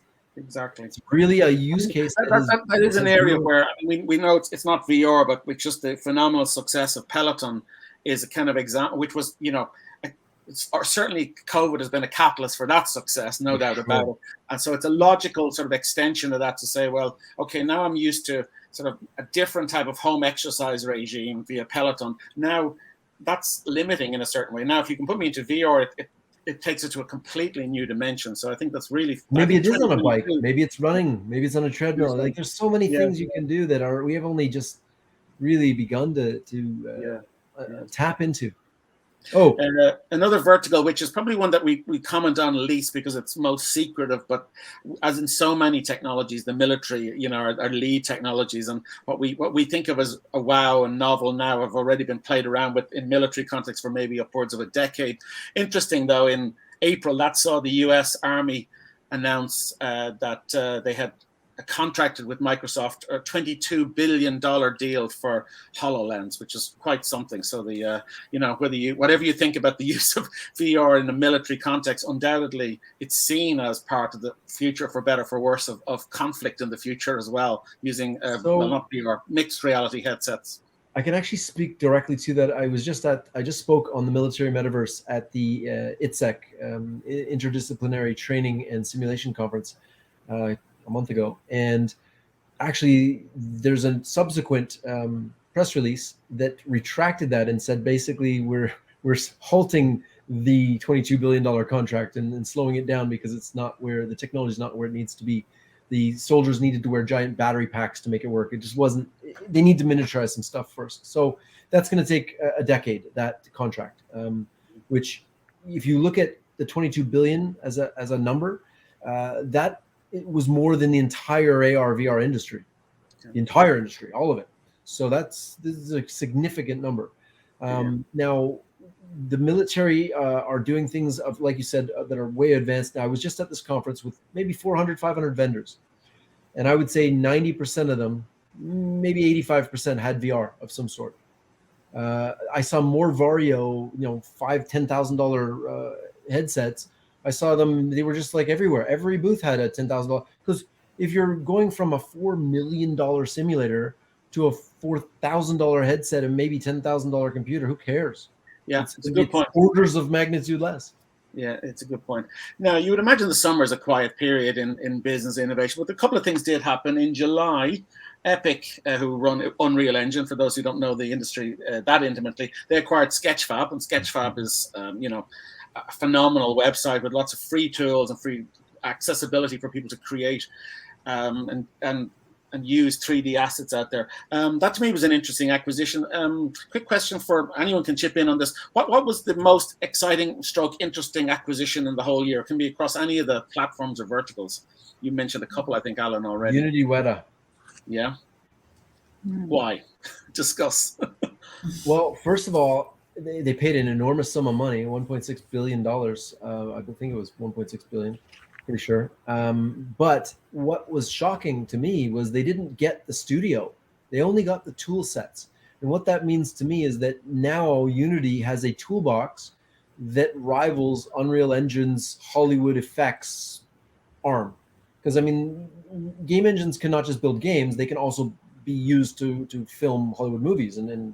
really a use case. That is an area where we know it's not VR, but with just the phenomenal success of Peloton is a kind of example, which was or certainly COVID has been a catalyst for that success, no doubt about it. And so it's a logical sort of extension of that to say, well, okay, now I'm used to sort of a different type of home exercise regime via Peloton. Now that's limiting in a certain way. Now, if you can put me into VR, it takes it to a completely new dimension. So I think that's really... Maybe it is on a bike. Maybe it's running. Maybe it's on a treadmill. Like there's so many things you can do that we have only just really begun to tap into. Oh, and another vertical, which is probably one that we comment on least because it's most secretive, but as in so many technologies, the military, are lead technologies, and what we think of as a wow and novel now have already been played around with in military context for maybe upwards of a decade. Interesting though, in April, that saw the U.S. Army announce that they had contracted with Microsoft a $22 billion deal for HoloLens, which is quite something. So the whatever you think about the use of VR in a military context, undoubtedly it's seen as part of the future, for better for worse, of conflict in the future as well, using not VR, mixed reality headsets. I can actually speak directly to that. I just spoke on the military metaverse at the ITSEC, Interdisciplinary Training and Simulation Conference, a month ago, and actually there's a subsequent press release that retracted that and said basically we're halting the $22 billion contract and slowing it down because it's not where the technology is not where it needs to be. The soldiers needed to wear giant battery packs to make it work. It just wasn't. They need to miniaturize some stuff first. So that's going to take a decade, that contract, which if you look at the 22 billion as a number, that it was more than the entire AR VR industry, the entire industry, all of it. So this is a significant number. Now, the military are doing things of, like you said, that are way advanced. Now, I was just at this conference with maybe 400, 500 vendors, and I would say 90% of them, maybe 85% had VR of some sort. I saw more Varjo, $5,000, $10,000 headsets. I saw them, they were just like everywhere. Every booth had a $10,000. Because if you're going from a $4 million simulator to a $4,000 headset and maybe $10,000 computer, who cares? Yeah, it's a good point. Orders of magnitude less. Yeah, it's a good point. Now, you would imagine the summer is a quiet period in business innovation, but a couple of things did happen. In July, Epic, who run Unreal Engine, for those who don't know the industry that intimately, they acquired Sketchfab, and Sketchfab is, a phenomenal website with lots of free tools and free accessibility for people to create and use 3D assets out there. That to me was an interesting acquisition. Quick question for anyone can chip in on this. What was the most exciting / interesting acquisition in the whole year? It can be across any of the platforms or verticals. You mentioned a couple, I think, Alan, already. Unity Weta. Yeah. Why? Discuss. Well, first of all, they paid an enormous sum of money, $1.6 billion. I think it was 1.6 billion, pretty sure. But what was shocking to me was they didn't get the studio. They only got the tool sets. And what that means to me is that now Unity has a toolbox that rivals Unreal Engine's Hollywood effects arm. Because I mean, game engines cannot just build games; they can also be used to film Hollywood movies and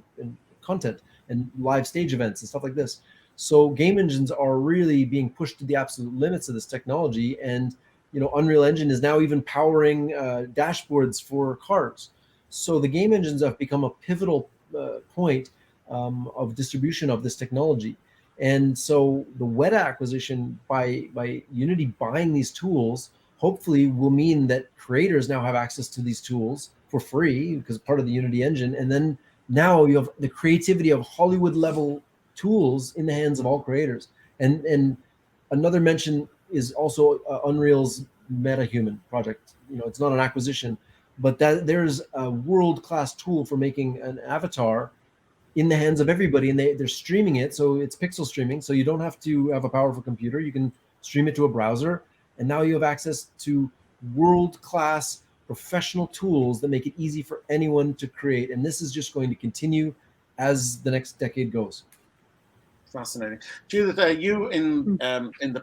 content and live stage events and stuff like this. So game engines are really being pushed to the absolute limits of this technology, and Unreal Engine is now even powering dashboards for cars. So the game engines have become a pivotal point of distribution of this technology. And so the Weta acquisition by Unity buying these tools hopefully will mean that creators now have access to these tools for free because part of the Unity engine. And then now you have the creativity of Hollywood level tools in the hands of all creators. And another mention is also Unreal's MetaHuman project. It's not an acquisition, but that there's a world-class tool for making an avatar in the hands of everybody, and they're streaming it, so it's pixel streaming, so you don't have to have a powerful computer. You can stream it to a browser, and now you have access to world-class professional tools that make it easy for anyone to create. And this is just going to continue as the next decade goes. Fascinating. Judith, you in the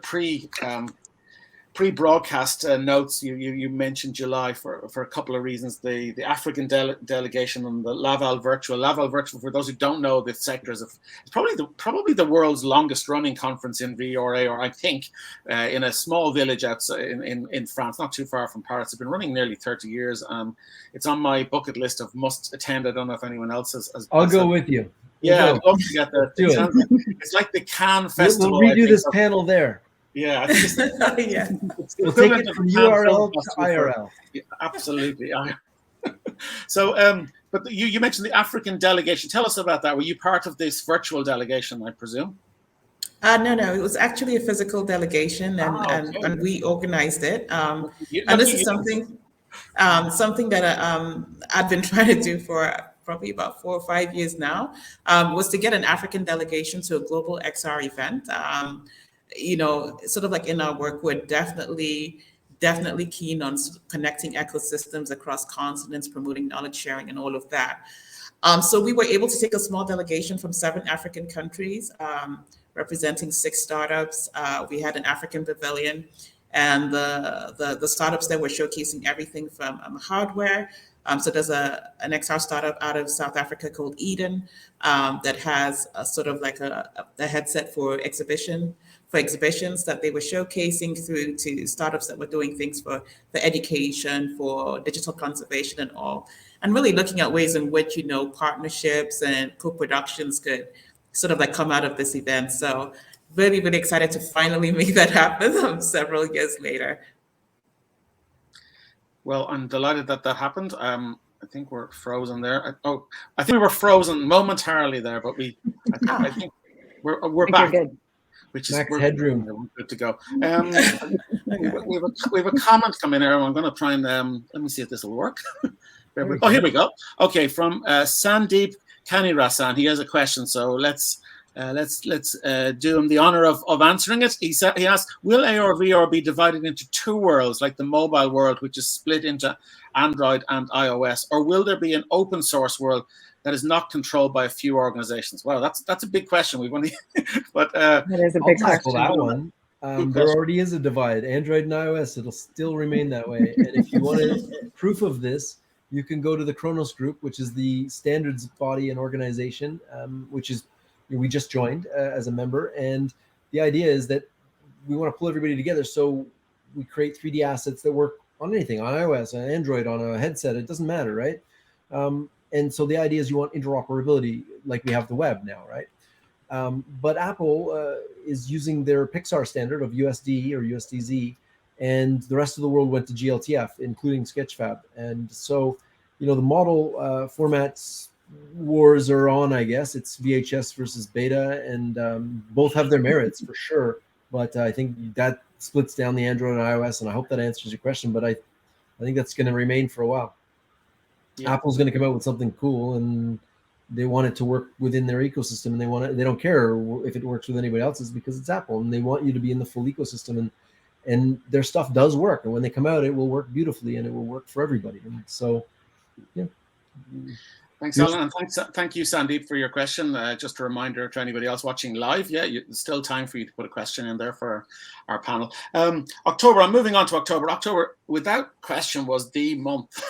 pre-broadcast notes, you mentioned July for a couple of reasons. The African delegation and the Laval Virtual. Laval Virtual, for those who don't know the sectors of, it's probably the world's longest running conference in VRA, or I think in a small village outside in France, not too far from Paris. It's been running nearly 30 years. It's on my bucket list of must attend. I don't know if anyone else has. I'll go with you. Yeah, I'd love to get that. It's like the Cannes Festival. We'll redo this panel there. Yeah, I think it's we'll take it from URL to IRL. Yeah, absolutely. So, but you mentioned the African delegation. Tell us about that. Were you part of this virtual delegation, I presume? No. It was actually a physical delegation, and we organized it. And this is something that I've been trying to do for probably about 4 or 5 years now, was to get an African delegation to a global XR event. Sort of like in our work, we're definitely keen on connecting ecosystems across continents, promoting knowledge sharing and all of that. So we were able to take a small delegation from 7 African countries, representing 6 startups. We had an African pavilion, and the startups that were showcasing everything from hardware. So there's an XR startup out of South Africa called Eden that has a sort of like a headset for exhibitions that they were showcasing through to startups that were doing things for education, for digital conservation and all, and really looking at ways in which, partnerships and co-productions could sort of like come out of this event. So really, really excited to finally make that happen several years later. Well, I'm delighted that happened. I think we're frozen there. I think we were frozen momentarily there, but I think we're back. Which is Max headroom. We're good to go. We have a comment coming here. I'm going to try and let me see if this will work. Here we go. Okay, from Sandeep Kanirasan. He has a question, so let's do him the honor of answering it. He asked, will AR VR be divided into 2 worlds, like the mobile world, which is split into Android and iOS, or will there be an open source world that is not controlled by a few organizations? Well, that's a big question. We've only, but that is a big question. That one. There already is a divide, Android and iOS. It'll still remain that way. And if you wanted proof of this, you can go to the Kronos Group, which is the standards body and organization, which is we just joined as a member. And the idea is that we want to pull everybody together, so we create 3D assets that work on anything, on iOS, on Android, on a headset. It doesn't matter, right? And so the idea is you want interoperability like we have the web now, right? But Apple is using their Pixar standard of USD or USDZ, and the rest of the world went to GLTF, including Sketchfab. And so, the model formats wars are on, I guess. It's VHS versus beta, and both have their merits for sure. But I think that splits down the Android and iOS, and I hope that answers your question. But I think that's going to remain for a while. Yeah. Apple's going to come out with something cool, and they want it to work within their ecosystem, and they don't care if it works with anybody else's because it's Apple, and they want you to be in the full ecosystem, and their stuff does work, and when they come out, it will work beautifully, and it will work for everybody. And so, yeah. Thanks, Alan, and thank you, Sandeep, for your question. Just a reminder to anybody else watching live, there's still time for you to put a question in there for our panel. October, I'm moving on to October. October, without question, was the month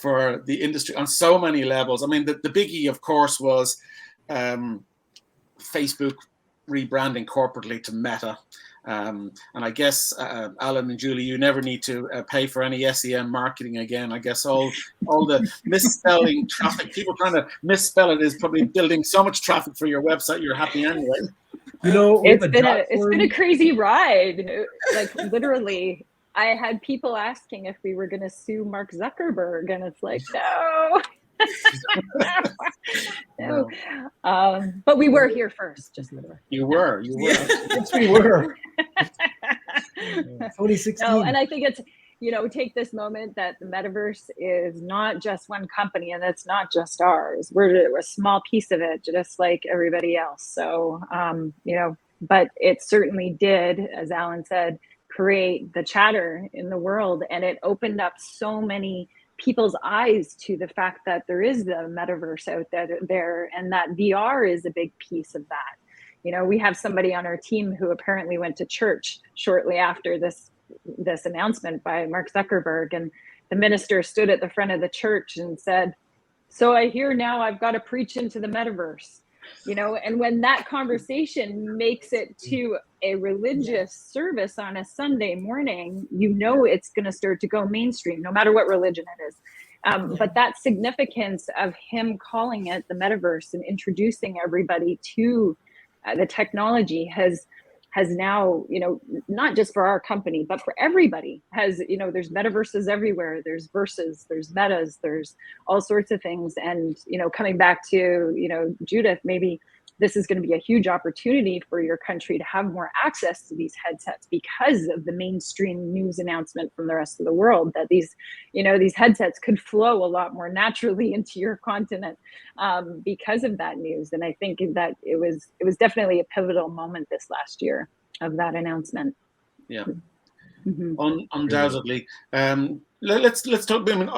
for the industry on so many levels. I mean, the biggie, of course, was Facebook rebranding corporately to Meta. And I guess, Alan and Julie, you never need to pay for any SEM marketing again. I guess all the misspelling traffic, people trying to misspell it, is probably building so much traffic for your website. You're happy anyway. You know, it's been a crazy ride. Like, literally, I had people asking if we were going to sue Mark Zuckerberg, and it's like, no. No. But we were here first, just literally. You were. Yes, we were. 2016. No, and I think it's, take this moment that the metaverse is not just one company, and it's not just ours. We're a small piece of it, just like everybody else. So, but it certainly did, as Alan said, create the chatter in the world, and it opened up so many people's eyes to the fact that there is the metaverse out there, and that VR is a big piece of that. We have somebody on our team who apparently went to church shortly after this announcement by Mark Zuckerberg, and the minister stood at the front of the church and said, "So I hear now I've got to preach into the metaverse." And when that conversation makes it to a religious service on a Sunday morning, it's going to start to go mainstream, no matter what religion it is. But that significance of him calling it the metaverse and introducing everybody to the technology has now, not just for our company, but for everybody, there's metaverses everywhere. There's verses, there's metas, there's all sorts of things. And, coming back to, Judith, maybe this is going to be a huge opportunity for your country to have more access to these headsets because of the mainstream news announcement from the rest of the world that these headsets could flow a lot more naturally into your continent because of that news. And I think that it was definitely a pivotal moment this last year of that announcement. Yeah. Mm-hmm. Undoubtedly. Let's talk. I mean,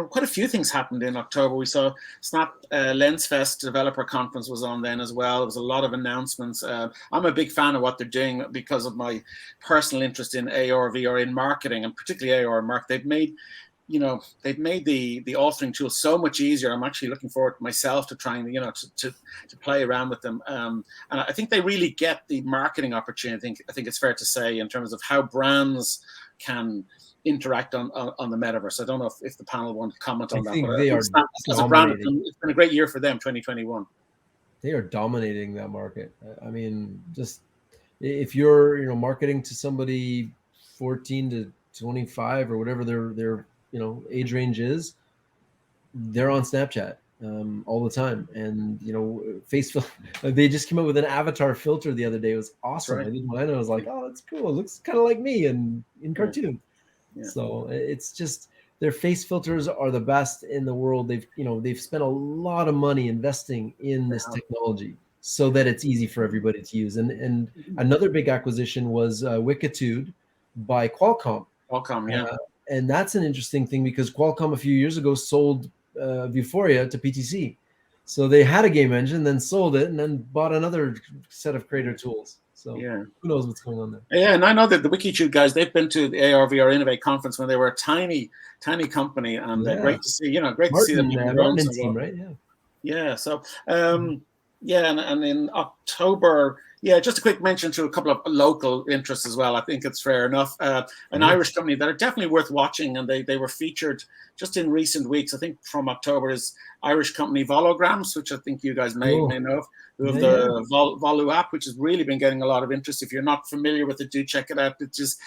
quite a few things happened in October. We saw Snap LensFest Developer Conference was on then as well. There was a lot of announcements. I'm a big fan of what they're doing because of my personal interest in AR, VR, in marketing, and particularly AR marketing. They've made the authoring tool so much easier. I'm actually looking forward myself to trying, to play around with them. And I think they really get the marketing opportunity. I think it's fair to say, in terms of how brands can interact on the metaverse. I don't know if the panel want to comment on that. But they are as a brand, it's been a great year for them, 2021. They are dominating that market. I mean, just if you're, marketing to somebody 14 to 25 or whatever their age range is, they're on Snapchat all the time. And they just came up with an avatar filter the other day. It was awesome. Right. I didn't mind it. I was like, oh, that's cool. It looks kind of like me in cartoon. Yeah. So it's just, their face filters are the best in the world. They've spent a lot of money investing in this technology so that it's easy for everybody to use. And another big acquisition was Wikitude by Qualcomm. And that's an interesting thing because Qualcomm a few years ago sold Vuforia to PTC. So they had a game engine, then sold it, and then bought another set of creator tools. So who knows what's going on there? Yeah, and I know that the Wikitude guys, they've been to the AR VR Innovate conference when they were a tiny company, and great to see, great to see them. Martin team, right? Yeah. So, and in October, just a quick mention to a couple of local interests as well. I think it's fair enough. An Irish company that are definitely worth watching, and they were featured just in recent weeks. I think from October is Irish company Volograms, which I think you guys may know of, who have the Volu app, which has really been getting a lot of interest. If you're not familiar with it, do check it out. It's just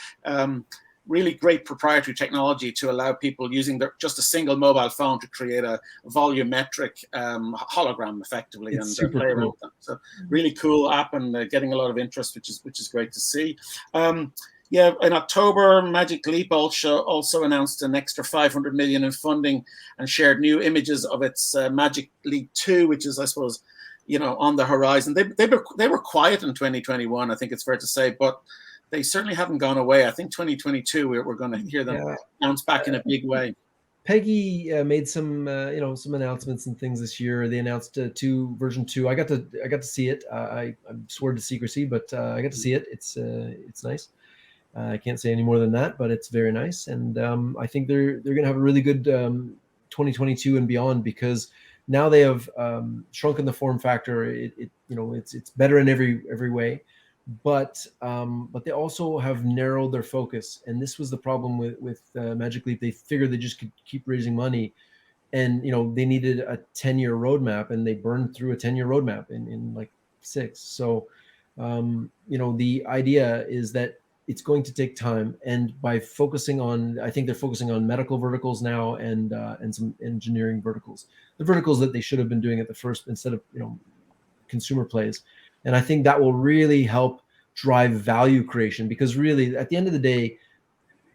really great proprietary technology to allow people using just a single mobile phone to create a volumetric hologram effectively and play around with them. So really cool app and getting a lot of interest, which is great to see. In October, Magic Leap also announced an extra 500 million in funding and shared new images of its Magic Leap 2, which is, I suppose, on the horizon. They were quiet in 2021, I think it's fair to say, but they certainly haven't gone away. I think 2022, we're going to hear them bounce back in a big way. Peggy made some some announcements and things this year. They announced version 2. I got to see it. I'm sworn to secrecy, but I got to see it. It's nice. I can't say any more than that, but it's very nice, and I think they're going to have a really good 2022 and beyond, because now they have shrunken the form factor. It's better in every way, but they also have narrowed their focus, and this was the problem with Magic Leap. They figured they just could keep raising money, and they needed a 10-year roadmap, and they burned through a 10-year roadmap in like 6. So the idea is that it's going to take time, and by focusing on, I think they're focusing on medical verticals now, and some engineering verticals, the verticals that they should have been doing at the first, instead of consumer plays. And I think that will really help drive value creation, because really at the end of the day,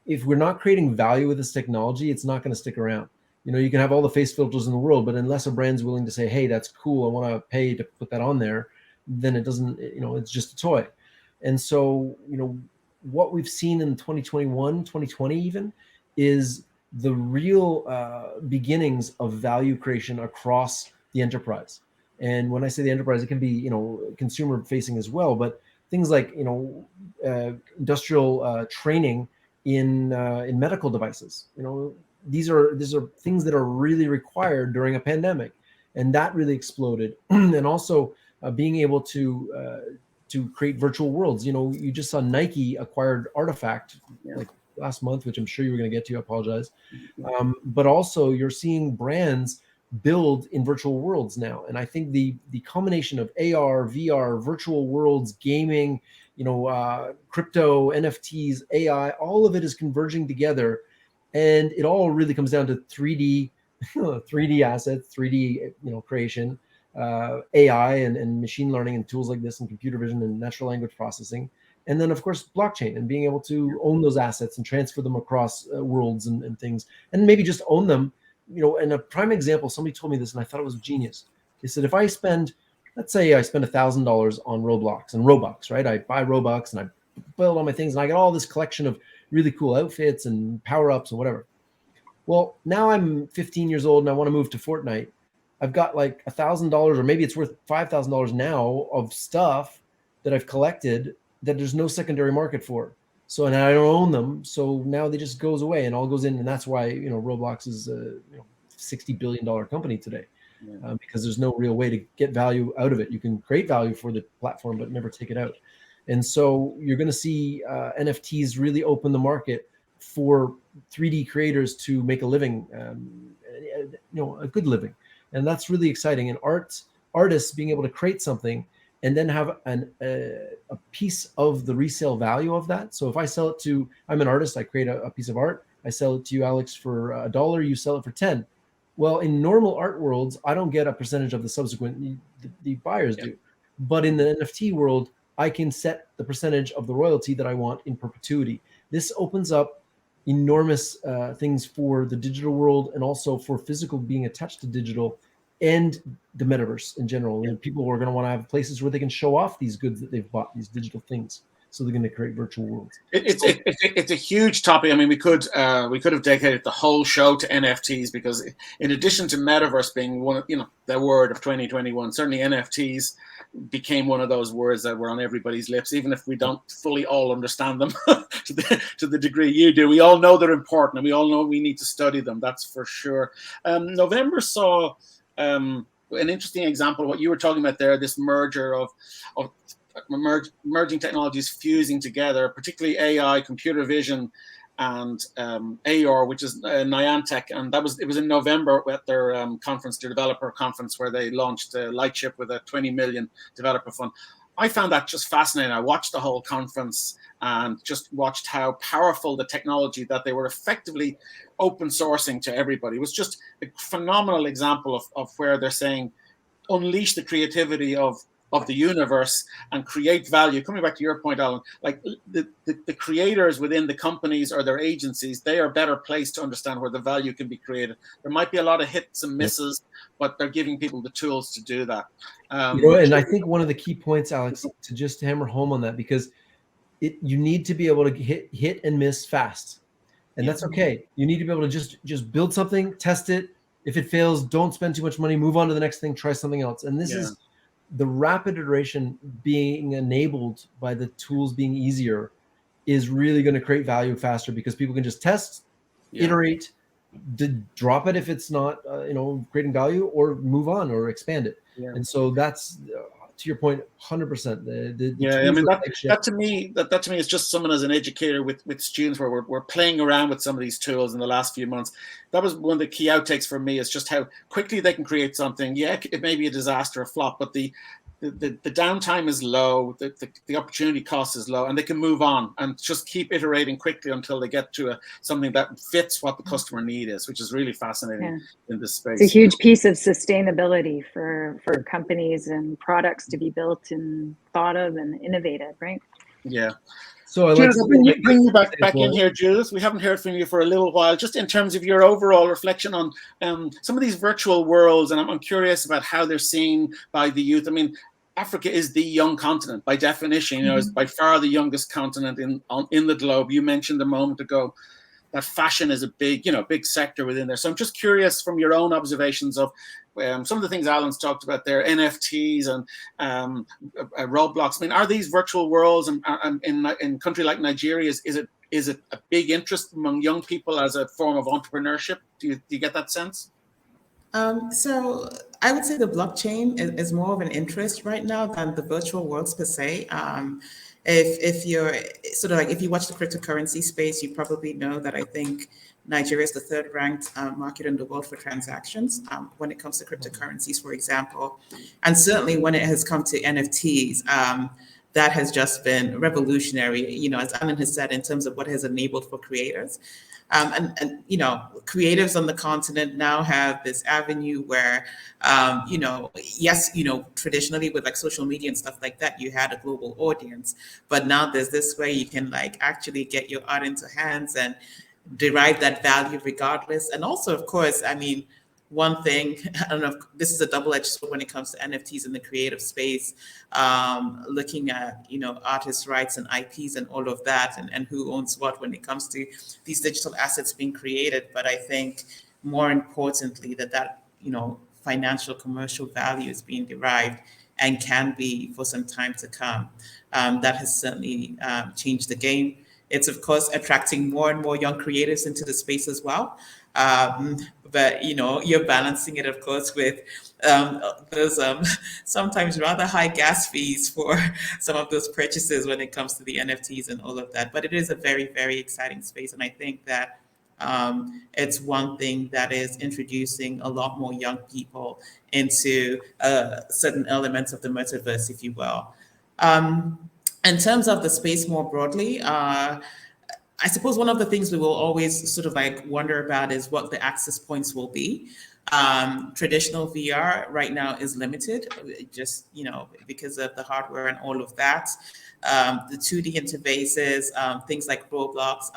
if we're not creating value with this technology, it's not going to stick around. You can have all the face filters in the world, but unless a brand's willing to say, hey, that's cool, I want to pay to put that on there, then it doesn't, it's just a toy. And so, what we've seen in 2021, 2020 even, is the real beginnings of value creation across the enterprise. And when I say the enterprise, it can be, consumer facing as well, but things like, industrial training in medical devices. These are things that are really required during a pandemic, and that really exploded. And also being able to create virtual worlds. You just saw Nike acquired Artifact like last month, which I'm sure you were going to get to. I apologize. But also you're seeing brands build in virtual worlds now. And I think the combination of AR, VR, virtual worlds, gaming, crypto, NFTs, AI, all of it is converging together. And it all really comes down to 3D, 3D assets, 3D, creation, AI and machine learning and tools like this, and computer vision and natural language processing. And then of course, blockchain, and being able to own those assets and transfer them across worlds and things, and maybe just own them. And a prime example, somebody told me this and I thought it was genius. They said, if I spend, let's say I spend $1,000 on Roblox and Robux, right? I buy Robux and I build all my things, and I get all this collection of really cool outfits and power-ups and whatever. Well, now I'm 15 years old and I want to move to Fortnite. I've got like $1,000, or maybe it's worth $5,000 now, of stuff that I've collected that there's no secondary market for. So, and I don't own them. So now they just goes away and all goes in. And that's why, Roblox is a $60 billion company today, because there's no real way to get value out of it. You can create value for the platform, but never take it out. And so you're going to see NFTs really open the market for 3D creators to make a living, a good living. And that's really exciting. And artists being able to create something and then have a piece of the resale value of that. So if I sell it to, I'm an artist, I create a piece of art, I sell it to you, Alex, for $1, you sell it for 10. Well, in normal art worlds, I don't get a percentage of the subsequent, the buyers do. But in the NFT world, I can set the percentage of the royalty that I want in perpetuity. This opens up enormous things for the digital world, and also for physical being attached to digital, and the metaverse in general. And people are going to want to have places where they can show off these goods that they've bought, these digital things. So they're going to create virtual worlds. It's a huge topic. I mean, we could have dedicated the whole show to NFTs, because in addition to metaverse being one of, the word of 2021, certainly NFTs became one of those words that were on everybody's lips, even if we don't fully all understand them to the degree you do. We all know they're important, and we all know we need to study them. That's for sure. November saw an interesting example of what you were talking about there, this merger of emerging technologies fusing together, particularly AI, computer vision, and AR, which is Niantic. And it was in November at their conference, their developer conference, where they launched Lightship with a 20 million developer fund. I found that just fascinating. I watched the whole conference and just watched how powerful the technology that they were effectively open sourcing to everybody. It was just a phenomenal example of where they're saying, unleash the creativity of the universe and create value. Coming back to your point, Alan, like the creators within the companies or their agencies, they are better placed to understand where the value can be created. There might be a lot of hits and misses, but they're giving people the tools to do that. And I think one of the key points, Alex, to just hammer home on that, because you need to be able to hit and miss fast. and that's okay. You need to be able to just build something, test it. If it fails, don't spend too much money, move on to the next thing, try something else. And this is the rapid iteration being enabled by the tools being easier is really going to create value faster, because people can just test, iterate, drop it if it's not creating value, or move on or expand it. And so that's to your point, 100%. I mean that to me is just someone as an educator with students where we're playing around with some of these tools in the last few months. That was one of the key outtakes for me, is just how quickly they can create something. Yeah, it may be a disaster, a flop, but the downtime is low, the opportunity cost is low, and they can move on and just keep iterating quickly until they get to something that fits what the customer need is, which is really fascinating in this space. It's a huge piece of sustainability for companies and products to be built and thought of and innovated, right? Yeah. So Judith, bring you back in here, Judith. We haven't heard from you for a little while, just in terms of your overall reflection on some of these virtual worlds, and I'm curious about how they're seen by the youth. I mean, Africa is the young continent by definition. Is by far the youngest continent in the globe. You mentioned a moment ago that fashion is a big sector within there. So I'm just curious from your own observations of some of the things Alan's talked about there, NFTs and Roblox. I mean, are these virtual worlds and in a country like Nigeria, is it a big interest among young people as a form of entrepreneurship? Do you get that sense? So I would say the blockchain is more of an interest right now than the virtual worlds per se. If you're sort of like, if you watch the cryptocurrency space, you probably know that I think Nigeria is the third ranked market in the world for transactions when it comes to cryptocurrencies, for example. And certainly when it has come to NFTs, that has just been revolutionary, as Alan has said, in terms of what has enabled for creators. And creatives on the continent now have this avenue where, traditionally with like social media and stuff like that, you had a global audience, but now there's this way you can like actually get your art into hands and derive that value regardless. And also, of course, I mean, one thing, I don't know if this is a double-edged sword when it comes to NFTs in the creative space, looking at, artist rights and IPs and all of that, and who owns what when it comes to these digital assets being created. But I think more importantly that financial commercial value is being derived and can be for some time to come. That has certainly changed the game. It's, of course, attracting more and more young creatives into the space as well. But you're balancing it, of course, with those sometimes rather high gas fees for some of those purchases when it comes to the NFTs and all of that. But it is a very, very exciting space, and I think that it's one thing that is introducing a lot more young people into certain elements of the metaverse, if you will. In terms of the space more broadly, I suppose one of the things we will always sort of like wonder about is what the access points will be. Traditional VR right now is limited, just because of the hardware and all of that. The 2D interfaces, things like Roblox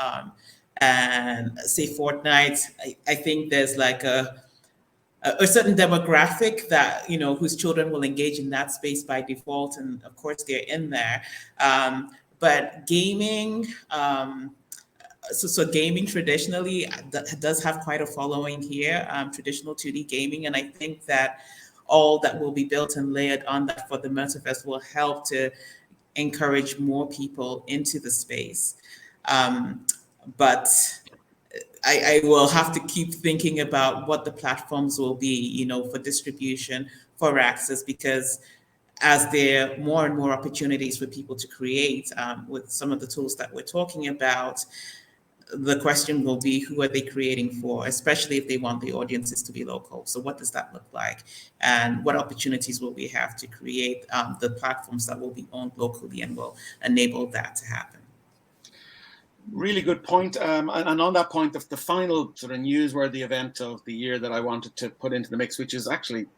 and say Fortnite. I think there's like a certain demographic that whose children will engage in that space by default, and of course they're in there. But gaming. So gaming traditionally does have quite a following here, traditional 2D gaming. And I think that all that will be built and layered on that for the metaverse will help to encourage more people into the space. But I will have to keep thinking about what the platforms will be, for distribution, for access, because as there are more and more opportunities for people to create with some of the tools that we're talking about, the question will be, who are they creating for, especially if they want the audiences to be local? So what does that look like? And what opportunities will we have to create the platforms that will be owned locally and will enable that to happen? Really good point. And on that point, the final sort of newsworthy event of the year that I wanted to put into the mix, which is actually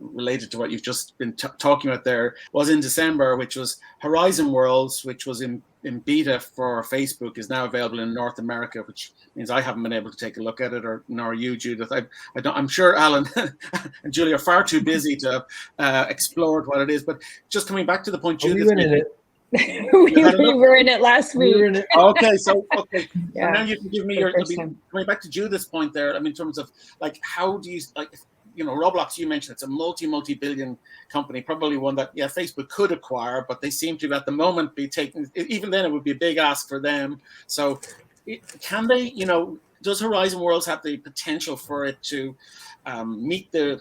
related to what you've just been talking about there, was in December, which was Horizon Worlds, which was in beta for Facebook, is now available in North America, which means I haven't been able to take a look at it, nor you, Judith. I'm sure Alan and Julie are far too busy to have explored what it is. But just coming back to the point, Judith, we were in it last week. We were in it. Okay, so Yeah. now you can give me For your. the first time. Coming back to Judith's point there, I mean, in terms of like, how do you like, you know, Roblox? You mentioned it's a multi-billion company, probably one that Facebook could acquire, but they seem to at the moment be taking. Even then, it would be a big ask for them. So, can they? You know, does Horizon Worlds have the potential for it to meet the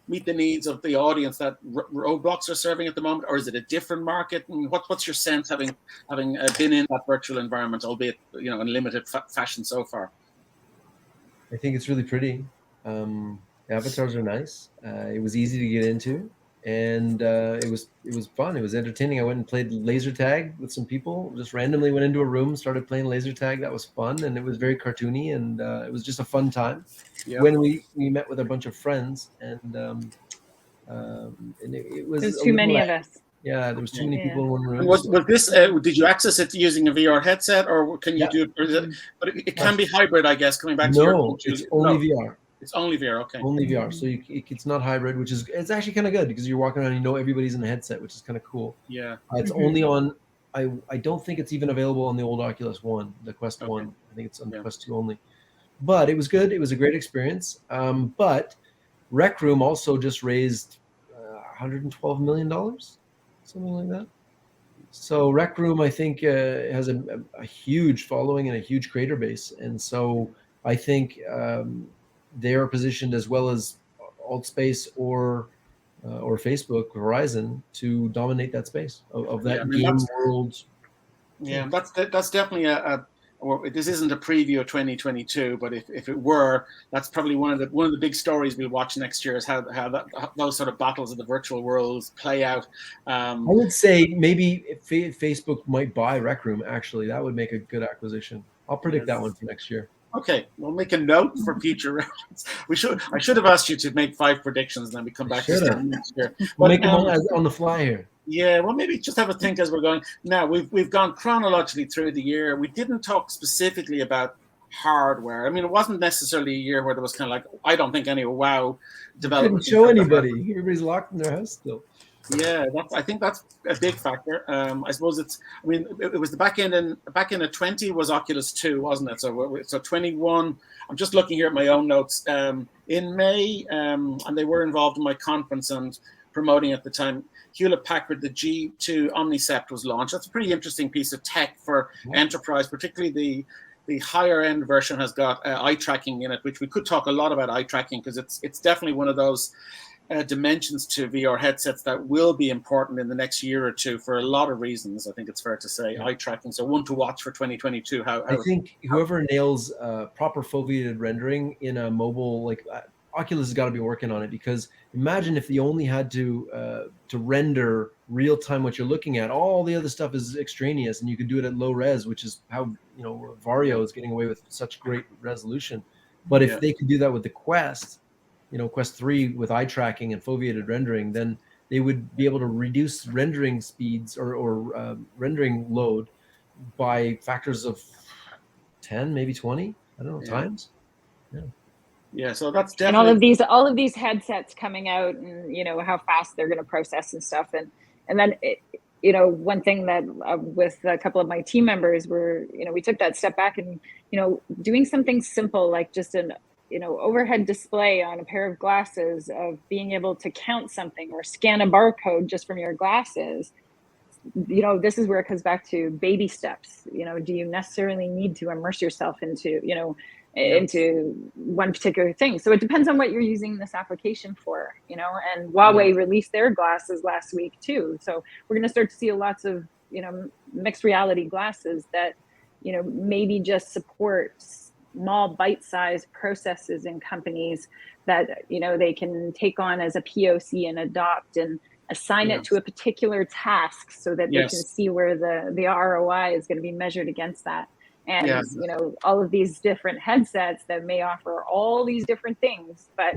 needs of the audience that Roblox are serving at the moment, or is it a different market? And what's your sense, having been in that virtual environment, albeit in limited fashion so far? I think it's really pretty. Avatars are nice. It was easy to get into, and it was fun. It was entertaining. I went and played laser tag with some people. Just randomly went into a room, started playing laser tag. That was fun, and it was very cartoony, and it was just a fun time. Yep. When we met with a bunch of friends, and it was There's too many of us. Yeah, there was too many people in one room. And was this? Did you access it using a VR headset, or can you do it? Or is it? But it can be hybrid, I guess. Coming back to your it's only VR. It's only VR, okay. Only VR, so it's not hybrid, which is it's actually kind of good because you're walking around, and everybody's in a headset, which is kind of cool. Yeah, it's only on. I don't think it's even available on the old Oculus One, the Quest One. I think it's on the Quest 2 only. But it was good. It was a great experience. But Rec Room also just raised $112 million, something like that. So Rec Room, I think, has a huge following and a huge creator base, and so I think they are positioned as well as Altspace or Facebook Horizon to dominate that space of that game world. Yeah, that's definitely this isn't a preview of 2022, but if it were, that's probably one of the big stories we'll watch next year, is how those sort of battles of the virtual worlds play out. I would say maybe if Facebook might buy Rec Room. Actually, that would make a good acquisition. I'll predict that one for next year. Okay, we'll make a note for future reference. I should have asked you to make 5 predictions, and then we come back to next year. We'll make them on the fly here. Yeah, well, maybe just have a think as we're going. Now, we've gone chronologically through the year. We didn't talk specifically about hardware. I mean, it wasn't necessarily a year where there was kind of like, I don't think any wow development. Couldn't show anybody. Everybody's locked in their house still. Yeah, I think that's a big factor. I suppose it was the back end of 20 was Oculus 2, wasn't it? So 21. I'm just looking here at my own notes. In May, and they were involved in my conference and promoting at the time. Hewlett Packard, the G2 Omnicept was launched. That's a pretty interesting piece of tech for enterprise, particularly the higher end version has got eye tracking in it, which we could talk a lot about eye tracking because it's definitely one of those dimensions to VR headsets that will be important in the next year or two for a lot of reasons. I think it's fair to say eye tracking. So one to watch for 2022. I think whoever nails proper foveated rendering in a mobile, like Oculus has got to be working on it, because imagine if you only had to render real time what you're looking at. All the other stuff is extraneous, and you could do it at low res, which is how Varjo is getting away with such great resolution. But if they could do that with the Quest, Quest 3 with eye tracking and foveated rendering, then they would be able to reduce rendering speeds or rendering load by factors of 10, maybe 20, I don't know, times. Yeah, so that's definitely. And all of these headsets coming out, and how fast they're going to process and stuff, and then one thing that with a couple of my team members were, we took that step back and doing something simple like just an overhead display on a pair of glasses, of being able to count something or scan a barcode just from your glasses. This is where it comes back to baby steps. Do you necessarily need to immerse yourself into into one particular thing? So it depends on what you're using this application for, and Huawei released their glasses last week too. So we're going to start to see lots of, mixed reality glasses that, maybe just support small bite-sized processes in companies that, they can take on as a POC and adopt and assign it to a particular task so that they can see where the ROI is going to be measured against that. And, all of these different headsets that may offer all these different things, but,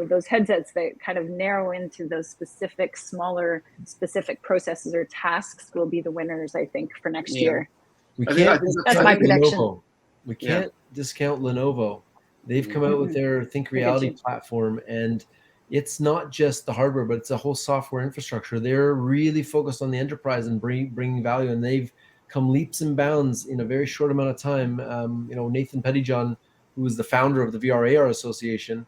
those headsets that kind of narrow into those specific, smaller, specific processes or tasks will be the winners, I think, for next year. We can't That's my prediction. We can't discount Lenovo. They've come out with their Think Reality platform, and it's not just the hardware, but it's a whole software infrastructure. They're really focused on the enterprise and bringing value, and they've come leaps and bounds in a very short amount of time. Nathan Pettyjohn, who is the founder of the VR/AR Association,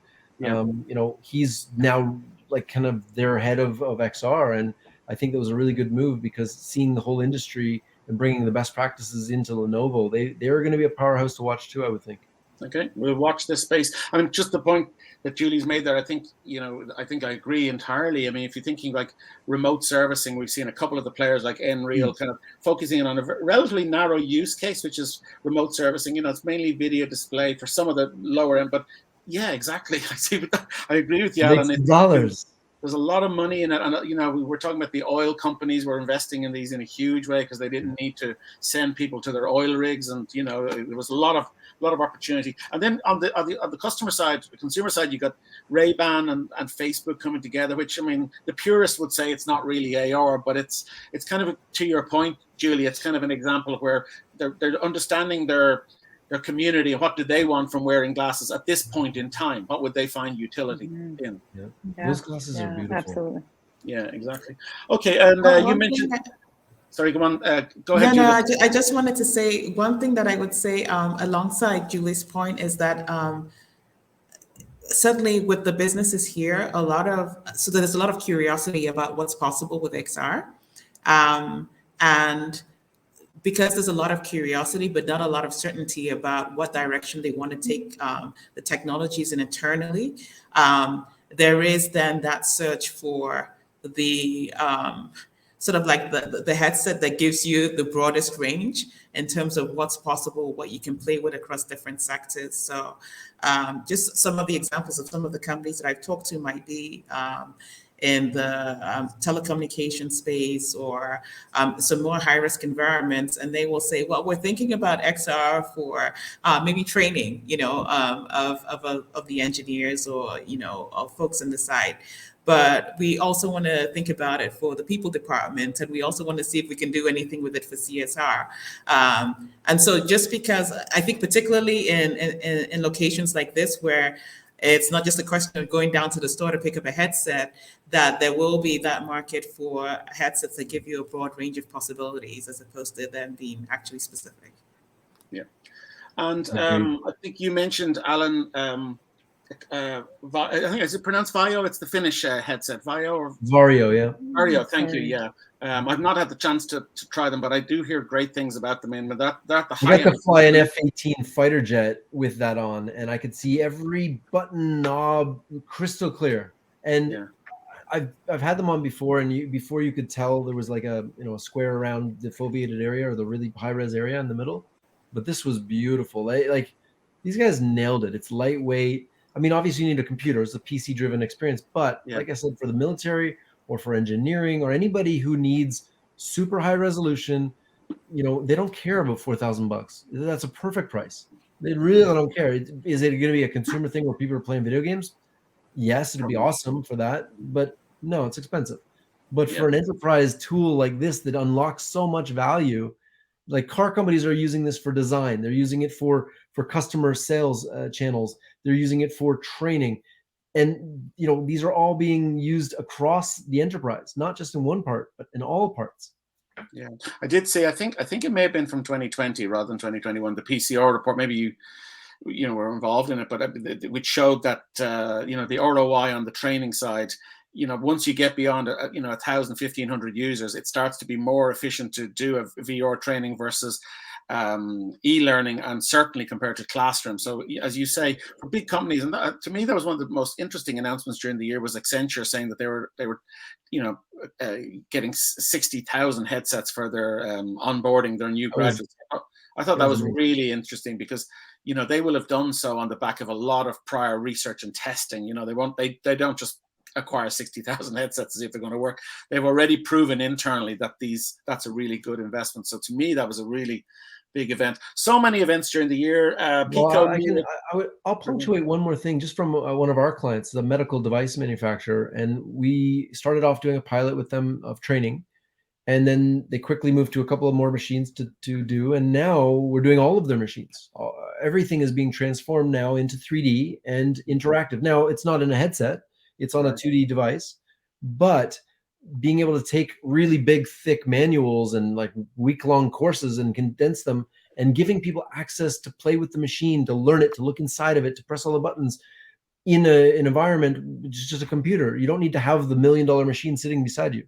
he's now like kind of their head of XR, and I think that was a really good move, because seeing the whole industry and bringing the best practices into Lenovo, they're going to be a powerhouse to watch too, I would think. Okay, we'll watch this space. I mean, just the point that Julie's made there, I think I agree entirely. I mean, if you're thinking like remote servicing, we've seen a couple of the players like Nreal kind of focusing on a relatively narrow use case, which is remote servicing. It's mainly video display for some of the lower end, but yeah, exactly. I agree with you, Alan. Dollars. There's a lot of money in it, and we were talking about the oil companies were investing in these in a huge way because they didn't need to send people to their oil rigs, and there was a lot of opportunity. And then on the customer side, the consumer side, you got Ray-Ban and Facebook coming together, which, I mean, the purist would say it's not really AR, but it's kind of, to your point, Julie, it's kind of an example of where they're understanding their community and what do they want from wearing glasses at this point in time. What would they find utility in? Yeah. Those glasses are beautiful. Absolutely. Yeah, exactly. Okay, and you mentioned. Sorry, go on. Go ahead. No, I just wanted to say one thing that I would say alongside Julie's point is that certainly with the businesses here, there's a lot of curiosity about what's possible with XR, and because there's a lot of curiosity, but not a lot of certainty about what direction they want to take the technologies in internally, there is then that search for the sort of like the headset that gives you the broadest range in terms of what's possible, what you can play with across different sectors. So just some of the examples of some of the companies that I've talked to might be in the telecommunication space or some more high-risk environments, and they will say, well, we're thinking about XR for maybe training, of the engineers or, of folks on the side. But we also want to think about it for the people department, and we also want to see if we can do anything with it for CSR. And so just because I think particularly in locations like this, where it's not just a question of going down to the store to pick up a headset, that there will be that market for headsets that give you a broad range of possibilities as opposed to them being actually specific. Yeah. And I think you mentioned, Alan, I think, is it pronounced Varjo? It's the Finnish headset, Varjo or Varjo, yeah. Varjo, thank you. Yeah, I've not had the chance to try them, but I do hear great things about them. And they're at the high end. You got to fly an F-18 fighter jet with that on, and I could see every button knob crystal clear. And I've had them on before, and before you could tell there was like a square around the foveated area or the really high res area in the middle. But this was beautiful. Like these guys nailed it. It's lightweight. I mean, obviously you need a computer. It's a PC-driven experience. But like I said, for the military or for engineering or anybody who needs super high resolution, they don't care about $4,000. That's a perfect price. They really don't care. Is it going to be a consumer thing where people are playing video games? Yes, it'd be awesome for that. But no, it's expensive. But for an enterprise tool like this that unlocks so much value, like car companies are using this for design. They're using it for customer sales channels. They're using it for training. And, these are all being used across the enterprise, not just in one part, but in all parts. Yeah, I did say, I think it may have been from 2020 rather than 2021, the PCR report, maybe you were involved in it, but which showed that, the ROI on the training side, once you get beyond 1,000, 1,500 users, it starts to be more efficient to do a VR training versus e-learning, and certainly compared to classroom. So as you say, for big companies, and to me that was one of the most interesting announcements during the year, was Accenture saying that they were getting 60,000 headsets for their onboarding their new graduates. I thought that was really interesting because they will have done so on the back of a lot of prior research and testing. They don't just acquire 60,000 headsets as if they're going to work. They've already proven internally that that's a really good investment. So to me, that was a really big event. So many events during the year. Pico. I'll punctuate one more thing just from one of our clients, the medical device manufacturer, and we started off doing a pilot with them of training, and then they quickly moved to a couple of more machines to do, and now we're doing all of their machines. Everything is being transformed now into 3D and interactive. Now it's not in a headset. It's on a 2D device, but being able to take really big, thick manuals and like week-long courses and condense them, and giving people access to play with the machine, to learn it, to look inside of it, to press all the buttons in an environment which is just a computer. You don't need to have the $1 million machine sitting beside you.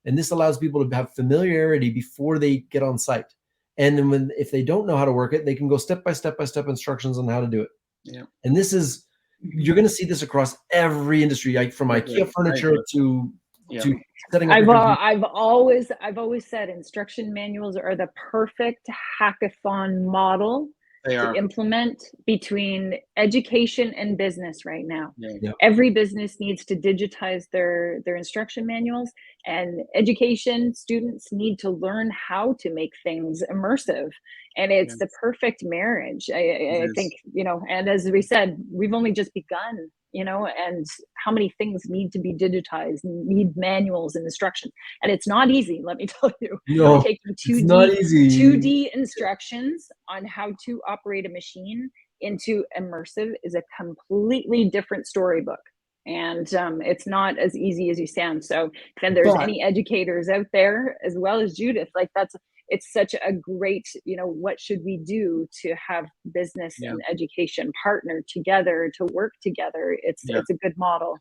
And this allows people to have familiarity before they get on site. And then if they don't know how to work it, they can go step by step instructions on how to do it. Yeah. And this is, you're going to see this across every industry, like from IKEA furniture to setting up. I've always said instruction manuals are the perfect hackathon model to implement between education and business right now. Yeah. Every business needs to digitize their instruction manuals, and education students need to learn how to make things immersive. And it's the perfect marriage. I think, and as we said, we've only just begun, and how many things need to be digitized, need manuals and instruction. And it's not easy, let me tell you. No, taking it's not easy. 2D instructions on how to operate a machine into immersive is a completely different storybook. And it's not as easy as you sound. So if there's any educators out there, as well as Judith, like it's such a great, what should we do to have business and education partner together, to work together? It's a good model.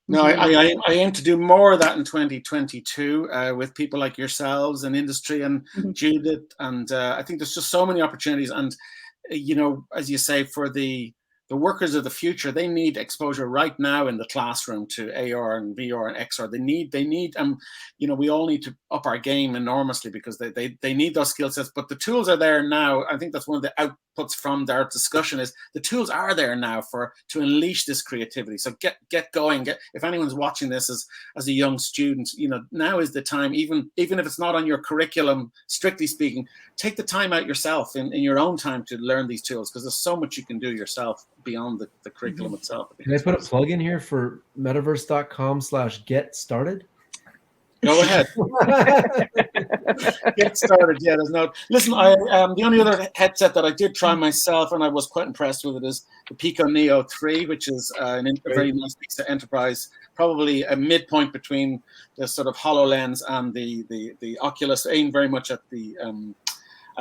No, I aim to do more of that in 2022 with people like yourselves and industry and Judith. And I think there's just so many opportunities. And, as you say, for the workers of the future, they need exposure right now in the classroom to AR and VR and XR. They need, we all need to up our game enormously because they need those skill sets, but the tools are there now. I think that's one of the outputs from their discussion is the tools are there now to unleash this creativity. So get going. If anyone's watching this as a young student, now is the time, even if it's not on your curriculum, strictly speaking, take the time out yourself in your own time to learn these tools, because there's so much you can do yourself beyond the curriculum itself. Can I put a plug in here for metaverse.com/get started? Go ahead. Get started. Yeah, there's no. Listen, the only other headset that I did try myself and I was quite impressed with it is the Pico Neo 3, which is a very nice piece of enterprise, probably a midpoint between the sort of HoloLens and the Oculus, aimed very much at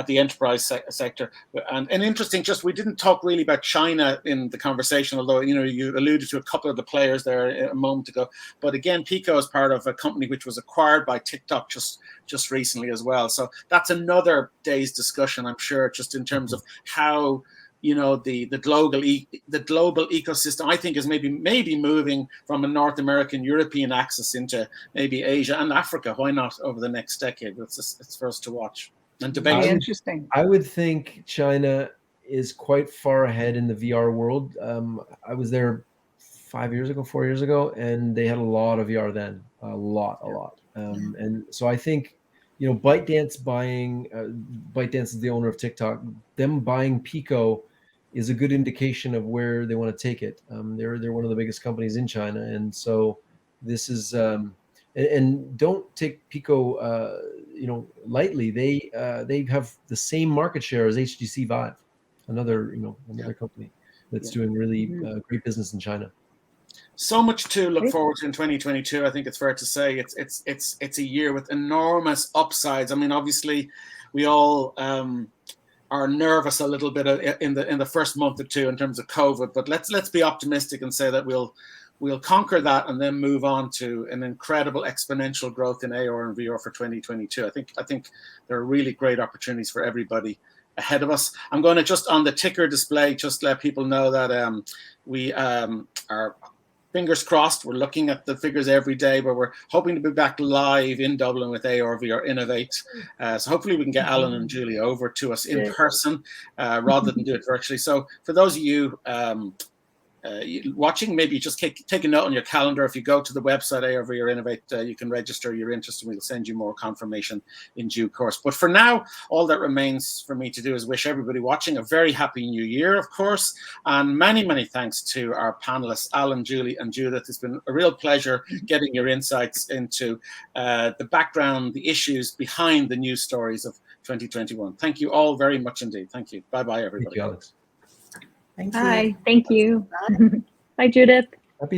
the enterprise sector. And interesting, we didn't talk really about China in the conversation, although, you alluded to a couple of the players there a moment ago. But again, Pico is part of a company which was acquired by TikTok just recently as well. So that's another day's discussion, I'm sure, just in terms of how, the global ecosystem, I think, is maybe moving from a North American, European axis into maybe Asia and Africa. Why not over the next decade? It's for us to watch and debate. Interesting. I would think China is quite far ahead in the VR world. I was there 4 years ago, and they had a lot of VR then, a lot. And so I think, ByteDance is the owner of TikTok. Them buying Pico is a good indication of where they want to take it. They're one of the biggest companies in China, and so this is. And don't take Pico, lightly. They have the same market share as HTC Vive, another company that's doing really great business in China. So much to look forward to in 2022. I think it's fair to say it's a year with enormous upsides. I mean, obviously, we all are nervous a little bit in the first month or two in terms of COVID, but let's be optimistic and say that we'll conquer that and then move on to an incredible exponential growth in AR and VR for 2022. I think there are really great opportunities for everybody ahead of us. I'm going to just on the ticker display, just let people know that we are fingers crossed. We're looking at the figures every day, but we're hoping to be back live in Dublin with AR VR Innovate. So hopefully we can get Alan and Julie over to us in person rather than do it virtually. So for those of you watching, maybe just take a note on your calendar. If you go to the website AR VR Innovate, you can register your interest and we'll send you more confirmation in due course. But for now, all that remains for me to do is wish everybody watching a very happy new year, of course, and many, many thanks to our panelists, Alan, Julie, and Judith. It's been a real pleasure getting your insights into the background, the issues behind the news stories of 2021. Thank you all very much indeed. Thank you. Bye-bye, everybody. Thank you, Alex. Thank you. Bye. Thank you. Bye, Judith.